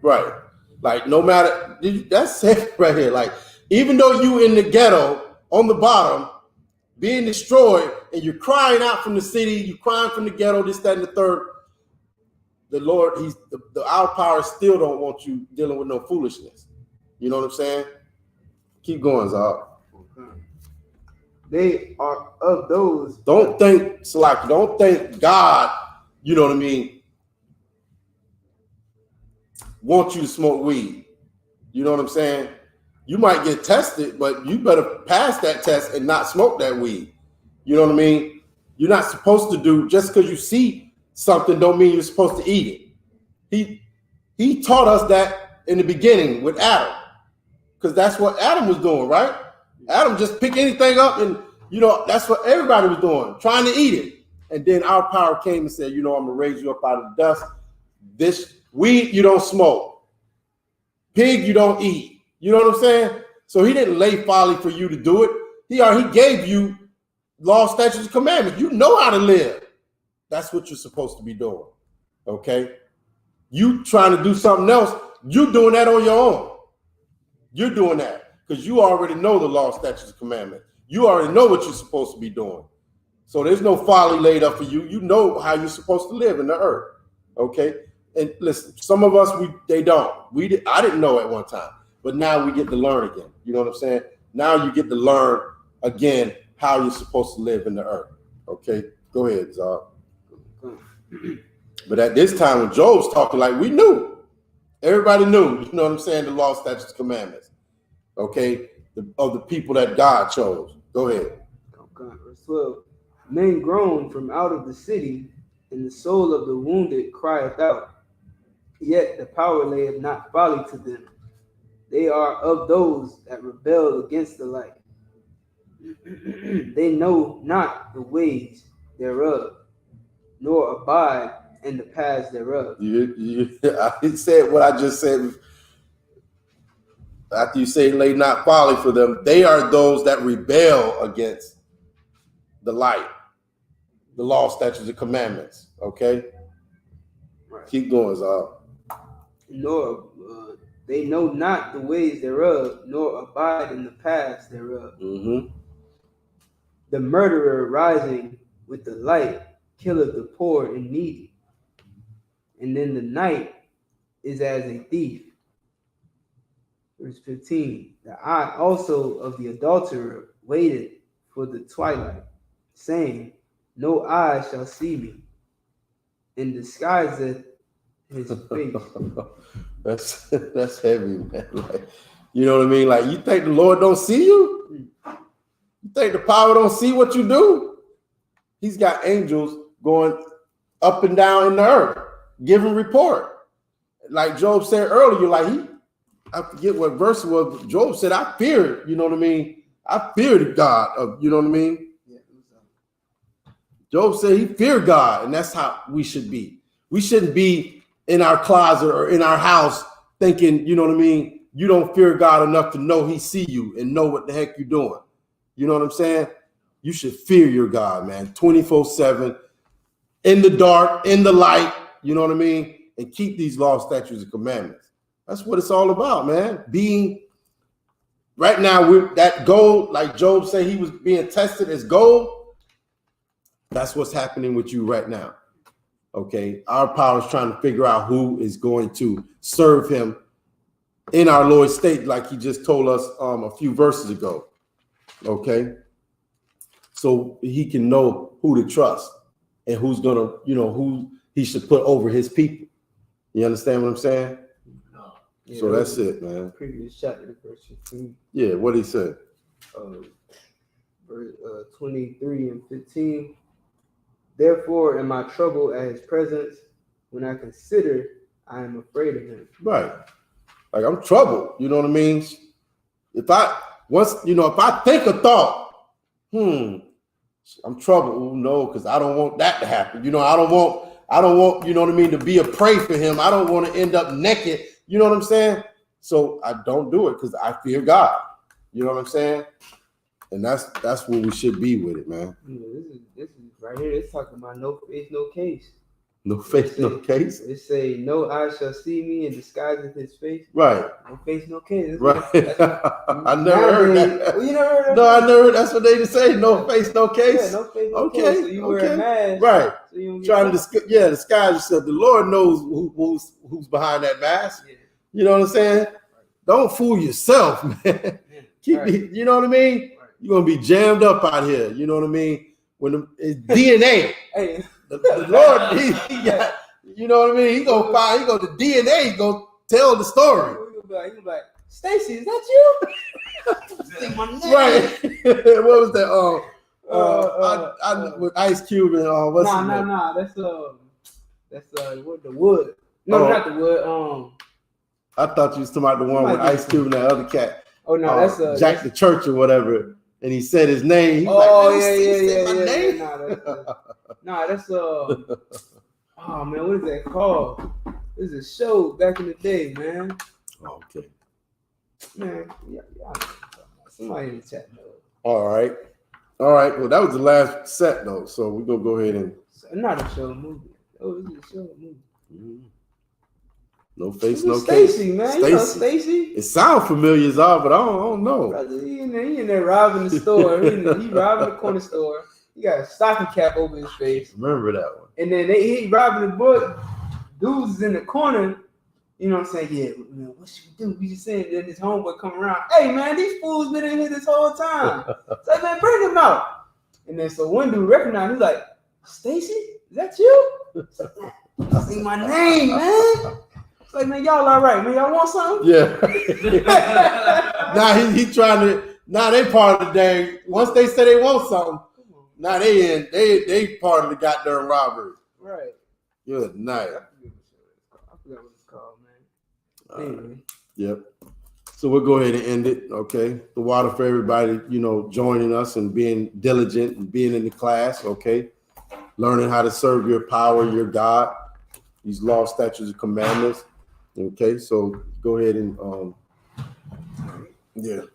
Right. Like, no matter, that's it right here. Like, even though you in the ghetto on the bottom, being destroyed, and you're crying out from the city, you're crying from the ghetto, this, that, and the third, the Lord, our power still don't want you dealing with no foolishness. You know what I'm saying? Keep going, Zog. They are of those. Don't think God, you know what I mean, want you to smoke weed. You know what I'm saying? You might get tested, but you better pass that test and not smoke that weed. You know what I mean? You're not supposed to do, just because you see something don't mean you're supposed to eat it. He taught us that in the beginning with Adam, because that's what Adam was doing, right? Adam just picked anything up, and that's what everybody was doing, trying to eat it. And then our power came and said, I'm gonna raise you up out of the dust. This weed you don't smoke, pig you don't eat. You know what I'm saying? So he didn't lay folly for you to do it. He gave you law, statutes, and commandments. You know how to live. That's what you're supposed to be doing. Okay? You trying to do something else, you doing that on your own. You're doing that because you already know the law, statutes, and commandments. You already know what you're supposed to be doing. So there's no folly laid up for you. You know how you're supposed to live in the earth. Okay? And listen, some of us, they don't. I didn't know at one time, but now we get to learn again. You know what I'm saying? Now you get to learn again how you're supposed to live in the earth. Okay? Go ahead, Zog. But at this time when Job's talking, like, we knew. Everybody knew, you know what I'm saying, the law, statutes, commandments. Okay? Of the people that God chose. Go ahead. Okay. Verse 12. Men groan from out of the city, and the soul of the wounded crieth out. Yet the power layeth not folly to them. They are of those that rebel against the light. They know not the ways thereof, nor abide in the paths thereof. I said what I just said. After you say lay not folly for them, they are those that rebel against the light, the law, statutes, and commandments. Okay? Right. Keep going, Zog. Nor They know not the ways thereof, nor abide in the paths thereof. The murderer rising with the light killeth the poor and needy, and then the night is as a thief. Verse 15. The eye also of the adulterer waited for the twilight, saying, no eye shall see me, and disguiseth his face. That's heavy, man. Like, you know what I mean? Like, you think the Lord don't see you? You think the power don't see what you do? He's got angels going up and down in the earth, giving report. Like Job said earlier, like I forget what verse it was. Job said, I feared, you know what I mean? I feared God, you know what I mean? Job said he feared God, and that's how we should be. We shouldn't be in our closet or in our house thinking, you know what I mean, you don't fear God enough to know he see you and know what the heck you're doing. You know what I'm saying? You should fear your God, man, 24/7, in the dark, in the light, you know what I mean? And keep these laws, statutes, and commandments. That's what it's all about, man. Being, right now, with that gold, like Job said, he was being tested as gold. That's what's happening with you right now. Okay, our power is trying to figure out who is going to serve him in our Lord's state, like he just told us a few verses ago. Okay, so he can know who to trust and who's gonna, you know, who he should put over his people. You understand what I'm saying? No. Yeah, so that's it, man. Previous chapter, verse 15. Yeah, what he said. Verse 23 and 15. Therefore am I troubled at his presence. When I consider, I am afraid of him. Right. Like, I'm troubled. You know what I mean? If I think a thought, I'm troubled. No, because I don't want that to happen. You know, I don't want, you know what I mean, to be a prey for him. I don't want to end up naked. You know what I'm saying? So I don't do it because I fear God. You know what I'm saying? And that's what we should be with it, man. This is right here. It's talking about no face, no case. No face, no case. It say, no eye shall see me and disguiseth his face. Right. No face, no case. Right. I never heard that. Well, you never heard that? No, I never. That's what they just say. No face, no case. Yeah, no face, no case. So you wear a mask. Right. So you trying to disguise yourself. The Lord knows who's behind that mask. Yeah. You know what I'm saying? Don't fool yourself, man. You know what I mean? You're gonna be jammed up out here. You know what I mean? When it's DNA. Hey. The Lord, he got, you know what I mean? He go to DNA, he go tell the story. He gonna be like, Stacy, is that you? Right. What was that? With I.S.U.P.K and what's Nah. That's what, the wood. No, not the wood. I thought you was talking about the one with I.S.U.P.K and that other cat. Oh no, that's Jack the Church or whatever. And he said his name. He's yeah. Name? That's oh man, what is that called? This is a show back in the day, man. Okay. Man, yeah. Somebody in the chat knows. All right. Well, that was the last set though, so we're gonna go ahead and. Not a show, movie. Oh, this is a show, movie. Mm-hmm. No face, no case. Stacy, man. You know Stacy? It sounds familiar as all, but I don't know. Brother, he in there robbing the store. he robbing the corner store. He got a stocking cap over his face. Remember that one. And then he robbing the book. Dudes is in the corner. You know what I'm saying? Yeah, man, what should we do? We just saying that his homeboy come around. Hey, man, these fools been in here this whole time. So, man, bring them out. And then so one dude recognized, he's like, Stacy, is that you? I see my name, man. It's like, man, y'all all right, man. Y'all want something? Yeah. Now he trying to. Now they part of the day. Once they say they want something, now they part of the goddamn robbery. Right. Good night. I forgot what it's called, man. Anyway. Yep. So we'll go ahead and end it. Okay. The water for everybody, joining us and being diligent and being in the class. Okay. Learning how to serve your power, your God, these laws, statutes, and commandments. Okay. So go ahead and yeah.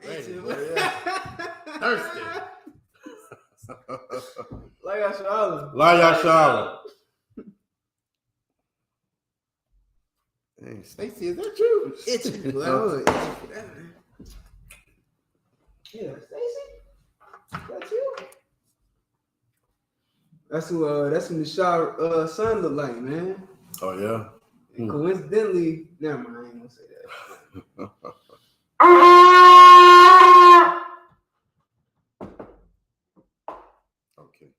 Ready, boy, yeah. Thirsty. YAHANNA. Hey, Stacy, is that you? Itching. Well, itching for that, man. Yeah, Stacy. That's you. That's who the son look like, man. Oh yeah. And coincidentally, never mind, I ain't gonna say that. Okay.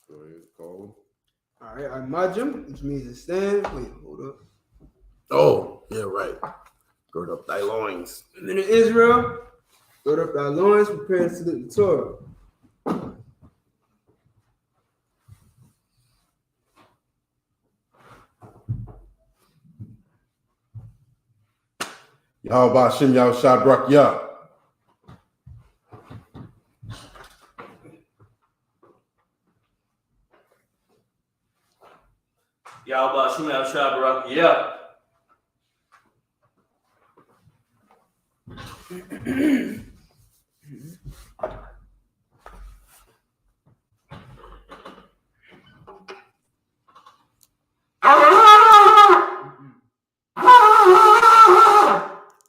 Go ahead, call. All right, Imajim, which means to stand. Wait, hold up. Oh, yeah, right. Gird up thy loins. And then in Israel, gird up thy loins, prepare to salute the Torah. Yahweh Hashem Yahushua Barak Yah. Yahweh Hashem Yahushua Barak Yah.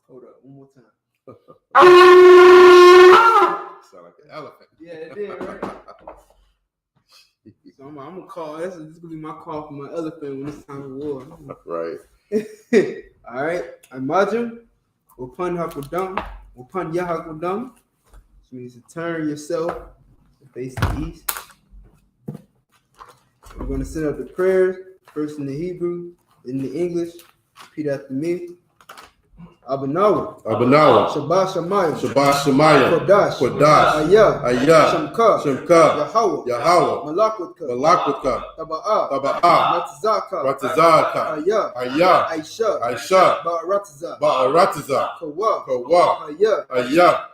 Hold up, one more time. Sound like an elephant. Yeah, it did, right? So I'm gonna call. This is gonna be my call for my elephant when it's time for war. Right. All right. Imagine upon Hakodam, upon Yahakodam, which means to turn yourself to face the east. We're gonna set up the prayers first in the Hebrew, then in the English. Repeat after me. Abanawa, Shabbat Shemayim, Kodash, I.S.U.P.K, Shemka, Yahweh, Malakutka, Taba'ah, Ratazaka, I.S.U.P.K, Ba'arataza, Kawa, Ayah,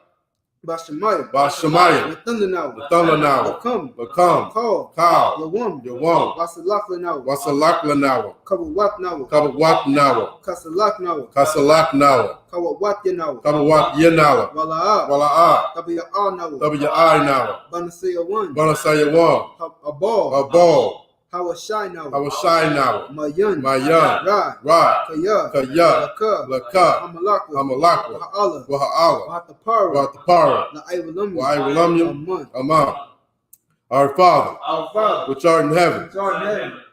Bashamayim, the thunder now, Bakam, Kal, Yawam, Wasalakla now, Kabawat now, Kasalak now, Kawat Yanawa, Wala'ah, W.I. now, Banasaya 1, Abal, Hawashai now, Mayan, Rad, Kaya, Laka, Hamalakwa, Waha'ala, Watapara, Wa'iwalam, Amam. Our Father, which art in heaven,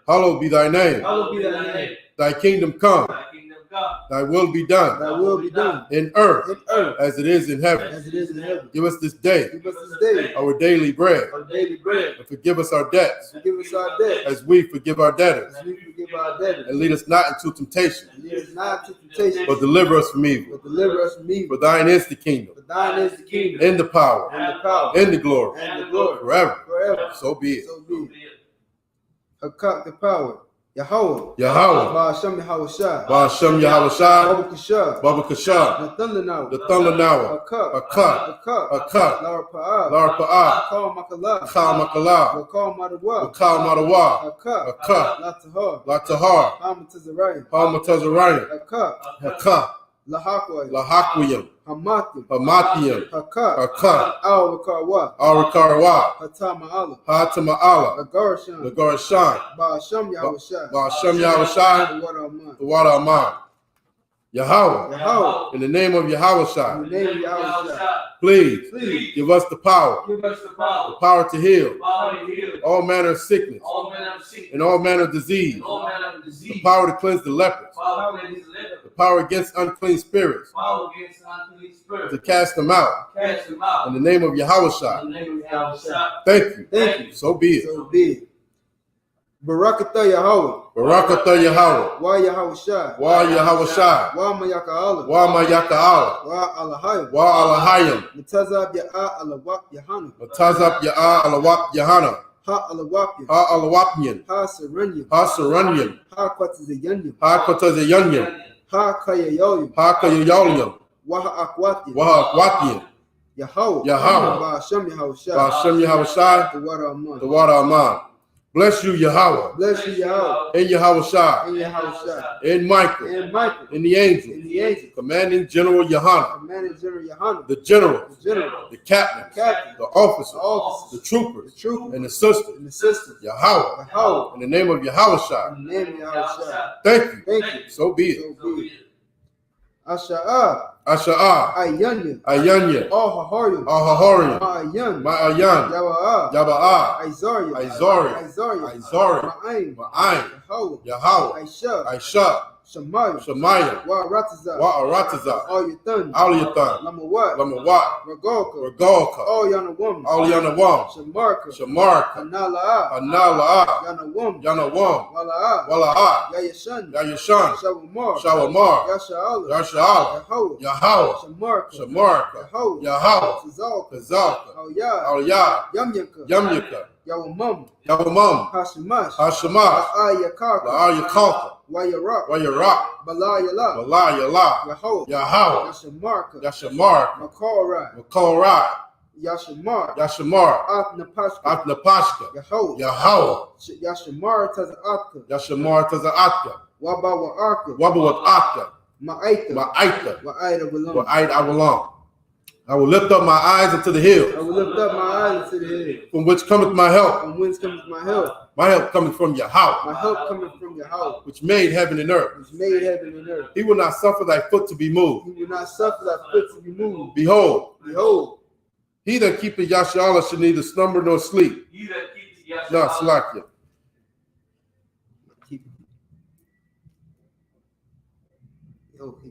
hallowed be thy name. Thy kingdom come. Thy will be done. In earth, as it is in heaven. Give us this day our daily bread. And forgive us our debts. As we forgive our debtors. And lead us not into temptation. But deliver us from evil. For thine is the kingdom. And the power. And the glory. Forever. So be it. Hakak the power. Yahweh, Ba'ashem Yahushua, Baba Kasha, the thunder now, Hakak, Larpa'ah, Kal Makala, Wakal Madawa, Hakak, Latahar, Hamatazarayim, Hakak, Lahakwiyam, Hamatiyam, Hakak, Al-Rikarawa, Hatama'ala, Lagarashan, Ba'ashem Yahushua, the water Aman. Yahweh, in the name of Yahushua, please give us the power, the power to heal all manner of sickness and all manner of disease, the power to cleanse the lepers, the power against unclean spirits, to cast them out in the name of Yahushua. Thank you. So be it. Barakatah Yahweh, Wa Yahushua, Wa Yahushua, Wa Mayaka'ala, Wa Mayaka'ala, Wa Alahayim, Wa Alahayim, Matazab Ya'a Alawak Yahanna, Matazab Ya'a Alawak Yahanna, Ha Alawapyan, Ha Alawapyan, Ha Saranyam, Ha Saranyam, Ha Kwatazayanyam, Ha Kwatazayanyam, Ha Kayayoyam, Ha Kayayoyam, Wa Akwatian, Wa Akwatian, Yahweh, Yahweh, Ba'ashem Yahushua, Ba'ashem Yahushua, the water Aman. the water Aman. Bless you, Yahweh. Bless you, Yahweh. In Yahweh Shai. In Yahweh Shai. In Michael. In Michael. In the angels. In the angels. Commanding General Yahanna. Commanding General YAHANNA. The general. The general. The captains. The captain. The officers. The officers. The troopers. The troopers. And the sisters. And the sisters. Yahweh. Yahweh. In the name of Yahweh Shai. In the name of Yahweh Shai. Thank you. Thank you. So be it. So be it. I.S.U.P.K. Asha'ah. I.Y.A.H.A. Ayanya. All-Hahorim. Ahahorian. Ma'ayan. Ma'ayan. Yawa'ah. Yaba'ah. I.Z.A.R.I. I.Z.A.R.I. Ma'ayin. Ma'ayin. Yahweh. Yahweh. I.S.H.A.P.K. I.S.H.A.P.K. Shemaiah. Shemaiah. Wa'aratazah. Wa'aratazah. Al-Yathan. Al-Yathan. Lamawat. Lamawat. Regalka. Regalka. All Yanawam. Al-Yanawam. Shamarka. Shamarka. Anala'ah. Anala'ah. Yanawam. Yanawam. Wala'ah. Wala'ah. Yayashan. Yayashan. Shawamar. Shawamar. Yasha'ala. Yasha'ala. Yahweh. Yahweh. Shamarka. Shamarka. Yahweh. Yahweh. Tazalka. Kazalka. Al-Yah. Al-Yah. Yamyaka. Yamyaka. Yawamam. Yawamam. Hashimash. Hashemash. La'ayakaka. La'ayakalka. Wayarak. Wayarak. Balayala. Walayala. Yahweh. Yahweh. Yashamarka. Yashamarka. Makorai. Makorai. Yashamar. Yashamar. Atnapashka. Atnapashka. Yahweh. Yahweh. Yashamar Tazaatka. Yashamar Tazaatka. Waba Wa'arka. Wabawat Akka. Ma'aita. Ma'aita. Wa'aita Walam. Wa'ait Awalam. I will lift up my eyes unto the hills, I will lift up my eyes to the hill. from which cometh my help. From whence cometh my help? My help cometh from Yahweh, My help cometh from Yahweh, which made heaven and earth. which made heaven and earth. He will not suffer thy foot to be moved. He will not suffer thy foot to be moved. Behold, Behold, he that keepeth Yasharallah shall neither slumber nor sleep. He that keeps No, Yahshua. Salakia.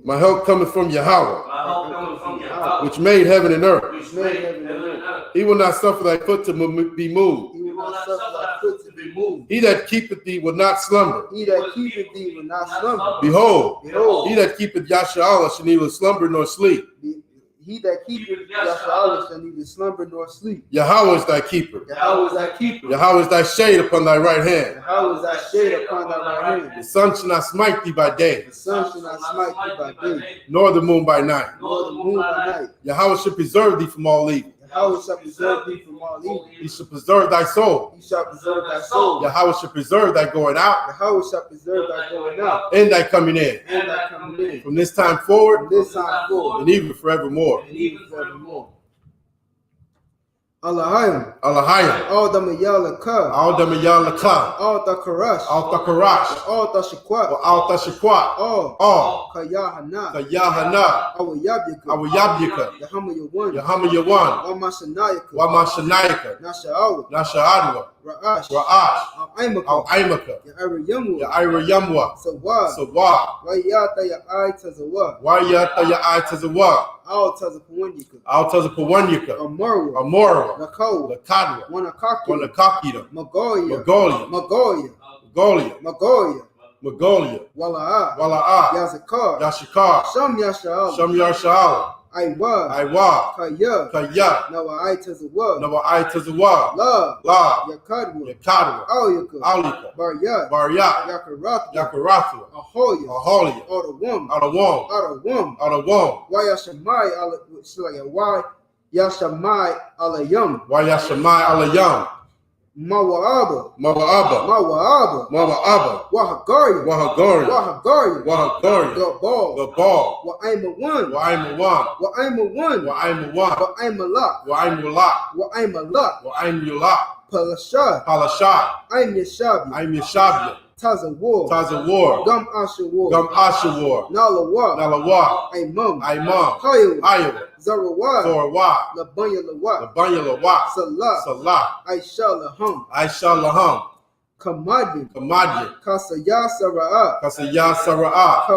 My help cometh from Yahweh, My help cometh from Yahweh. which made heaven and earth. Which made heaven and earth. He will not suffer thy foot to be moved. he will not suffer thy foot to be moved. He that keepeth thee will not slumber. He that keepeth thee will not slumber. Behold, Behold, he that keepeth Yasharallah shall neither slumber nor sleep. he that keepeth Yahshua shall neither slumber nor sleep. Yahweh is thy keeper. Yahweh is thy keeper. Yahweh is thy shade upon thy right hand. Yahweh is thy shade upon thy right The hand. sun shall not smite thee by day, The sun shall not smite thee by day, nor the moon by night. nor the moon by night. Yahweh shall preserve thee from all evil. Yahweh shall preserve thee from all evil. He shall preserve thy soul. He shall preserve thy soul. Yahweh shall preserve thy going out Yahweh shall preserve thy going out and thy coming in, and thy coming in. from this time forward From this time forward and even forevermore. and even forevermore. Allahayim. Allahayim. All the Mayalaka. Al Damayal Lakah. All the Karash. Al Takarash. All the Shakwat. Al Tashakwat. All Kayahana. Kayahana. Our Yabika. Awayabyaka. Yahama Yawan. Yahama Yawan. Wamashanayaka. Wamashanayaka. Nasha'awa. Nasha'adwa. Ra'ash. Ra'ash. Al-Aimaka. Al Aimaka. Ya'ariyamu. Ya'ira Yamwa. Sawad. Sawa. Wayata Ya'ai Tazawad. Wayata Ya'ai Tazawa. All Tazapawanyika. Al Tazapawanyaka. Amarwa. Amora. Nakau. Lakadwa. Wanakaki. Wanakakita. Magoya. Magolia. Magoya. Magolia. Magoya. Magolia. Wala'ah. Wala'ah. Yazakar. Yashikar. Sham Yasha'al. Shamyar Sha'ala. Aiwa. Iwa. Kaya. Kaya. Nawa'ai Tazawad. Nawa'ai Tazawa. La. La. Yakadwa. Yakadwa. Auyaka. Alika. Baryat. Baryat. Yakarath. Yakarathwa. Ahoya. Aholia. Otawam. Adawam. Otawam. Adawam. Why Yashamai ala why Yashamai alayam. Wayashamai Alayam. Mawa'aba. Mawa'aba. Mawa'aba. Mawa'aba. Wahagaria. Wahagaria. Wahagaria. Wahagaria. Gabal. Gabal. Wa'aima one. Wa'aimu one. Wa'aima one. Wa'aimu one. Wa'aima lak. Wa'aimu lak. Wa'aima lak. Wa'aimu lak. Palasha. Palasha. Aim Yashabi. I'm Yashabia. Tazawar. Tazawar. Gum Ashawar. Gum Ashawar. Nalawa. Nalawa. Aimam. Imam. Hayu. Iowa. Zarawad. Zorwa. Labanya Lawat. Labanya Lawat. Salah. Salah. Aisha Laham. Aisha Laham. Kamadin. Kamadya. Kasaya Sara'at. Kasaya Sara'ah.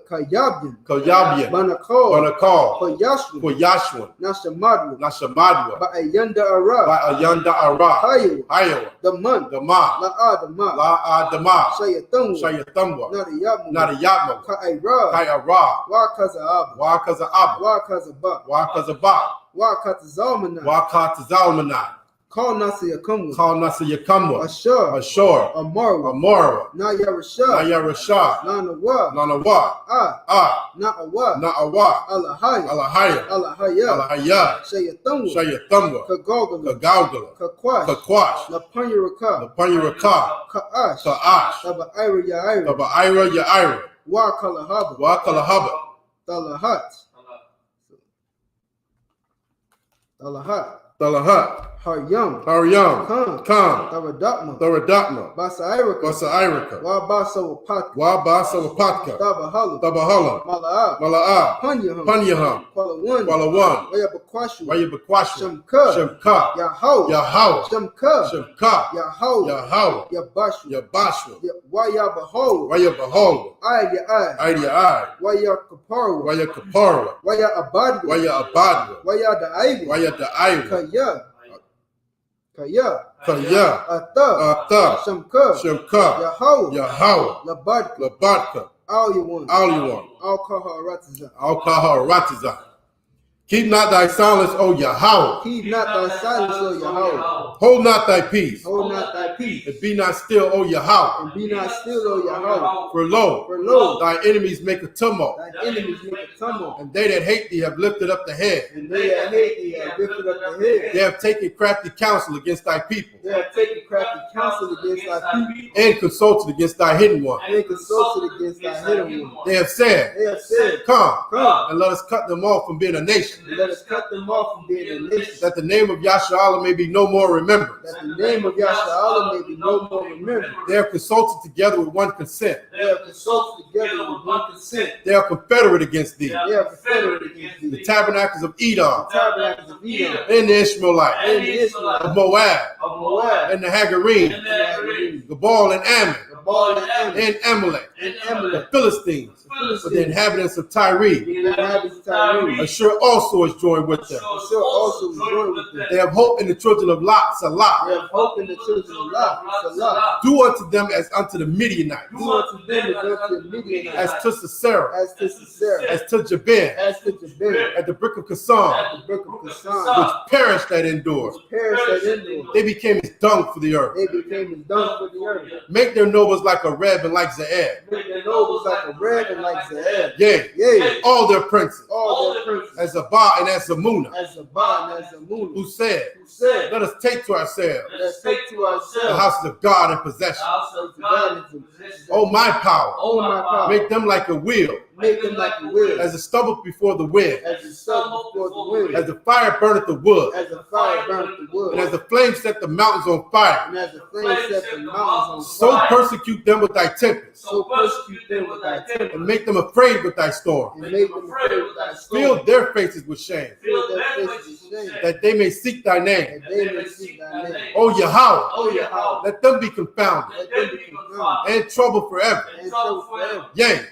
Kayabin. Koyabya. Banakol. Banakal. Koyashwin. Koyashwan. Nashamadwa. Nashamadwa. Ba'ayanda Ara. By Ayanda Ara. Hayu. Iowa. The man. Dama. La'adama. La Adama. Shayatunwa. Shayatumwa. Nadiyamu. Nadiyatma. Ka'ira. Kayara. Wakaza Abba. Wakaza Abba. Wakaza Ba. Wakaza Ba. Wakata Zalmanai. Wakata Zalmanai. Call Nasa Yakumwa. Call Nasa Yakumwa. Ashur. Ashur. Amara. Amara. Naya Rashad. Naya Rashad. Nanawa. Nanawa. Na'awa. Na'awa. Alahaya. Alahaya. Alahaya. Alahaya. Shayathumwa. Shayathumwa. Kagogala. Kagawgala. Kakwash. Kakwash. Lapanyaraka. Lapanyaraka. Ka'ash. Ka'ash. Taba Ira Yaira. Taba Ira Yaira. Wa Kalahaba. Wa Kalahaba. Talahat. Talahat. Haryam. Haryam. Khan. Tavadatma. Tharadapma. Basairaka. Basairaka. Wa Basawapaka. Wa Basawapatka. Tabahala. Tabahala. Mala'ab. Mala'ab. Panyaham. Panyaham. Kwalawan. Kwalawan. Wayabakwashu. Wayabakwashu. Shamka. Shemka. Yahau. Yahau. Shamka. Shemka. Yahau. Yahau. Yabashu. Yabashu. Wayabaho. Wayabahol. Aya Aya. Ida Ai. Wayakaparwa. Wayakaparwa. Wayabadwa. Wayabadwa. Wayadaiwa. Wayadaiwa. Kaya. Kaya. Kaya. Ata. Shamka. Shemka. Yahau. Yahau. Labadka. Labadka. Aliwan. Aliwan. Alkaha Ratiza. Alkaha Ratiza. Keep not thy silence, O Yahweh. Keep not thy silence, O Yahweh. Hold not thy peace. Hold not thy peace. And be not still, O Yahweh. And be not still, O Yahweh. For lo, thy enemies make a tumult. Thine enemies make a tumult. And they that hate thee have lifted up the head. And they that hate thee have lifted up the head. They have taken crafty counsel against thy people. They have taken crafty counsel against thy people. And consulted against thy hidden one. And consulted against thy hidden one. They have said, Come, and let us cut them off from being a nation. And let us cut them off from being a nation. That the name of Yasharallah may be no more remembered. That the name of Yasharallah may be no more remembered. They have consulted together with one consent. They have consulted together with one consent. They are confederate against thee. They are confederate against thee. The tabernacles of Edom. The tabernacles of Edom. And the Ishmaelites. And the Israelites. Of Moab. Of Moab. And the Hagarene. And the Hagarene. Gabal and Ammon. Gabal and Ammon. And Amalek. And Amalek. The Philistines. But the inhabitants of Tyre. The inhabitants of Tyre. Ashur also is joined with them. Ashur also is joined with them. They have hope in the children of Lot, Salah. They have hope in the children of Lot, Salah. Do unto them as unto the Midianites. Do unto them as unto the Midianites. As to Sisera. As to Sisera. As to Jabin. As to Jabin. At the brick of Kasam. At the brick of Kasam. Which perished that endure. They became as dung for the earth. They became as dung for the earth. Make their nobles like a Reb and like Ze'eb. Make their nobles like a Reb and like Ze'eb. Yea, all their princes. All their princes. As Zabah and as Zamuna. As Zabah and as Zamuna. Who said, let us take to ourselves. Let us take to ourselves the houses of God in possession. Oh my power. Oh my power. Make them like a wheel. Make them like a wheel. As a stubble before the wind. As a stubble before the wind. As the fire burneth the wood. As the fire burneth the wood. And as the flame set the mountains on fire. And as the flame set the mountains on so fire. persecute them with thy tempest. So persecute them with thy tempest. And make them afraid with thy storm. And make them afraid with thy storm. Fill their faces with shame. Fill their faces with shame. That they may seek thy name. That they may seek thy name. O Yahweh. O Yahweh. Let them be confounded. Let them be confounded. And trouble forever. And trouble forever. Yea.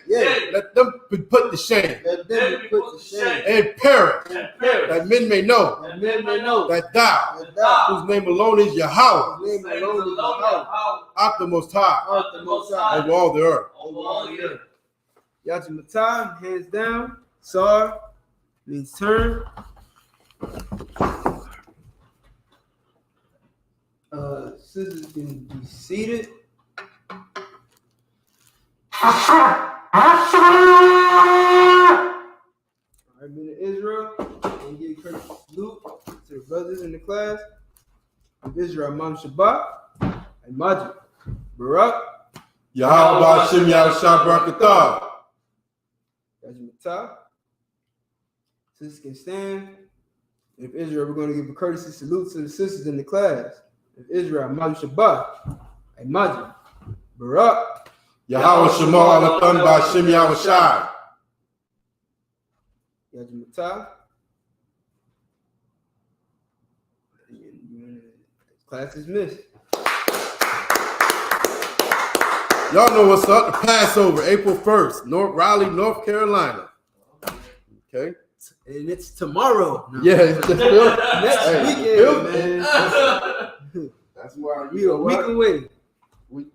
Let them be put to shame. Let them be put to shame. And perish. And perish. That men may know. That men may know. That thou, whose name alone is Yahweh. Whose name alone is Yahweh. Art the most high. Art the most high. Over all the earth. Over all the earth. Yajimatah, hands down. Sar means turn. Sisters can be seated. Alright, men of Israel, and give courtesy salute to the brothers in the class of Israel, Imam Shabbat, and Majid, Barak, Yahweh Ba'ashem Yahushua Barakatah. Yajimatah. Sisters can stand. If Israel, we're going to give a courtesy salute to the sisters in the class. If Israel, Imam Shabbat, and Majid, Barak, Yahweh Shema Alatan Ba'ashem Yahushua. Yajimatah. Class is missed. Y'all know what's up. The Passover, April 1st, Raleigh, North Carolina. Okay. And it's tomorrow. No. Yeah, it's next weekend, man. That's why we a week away. We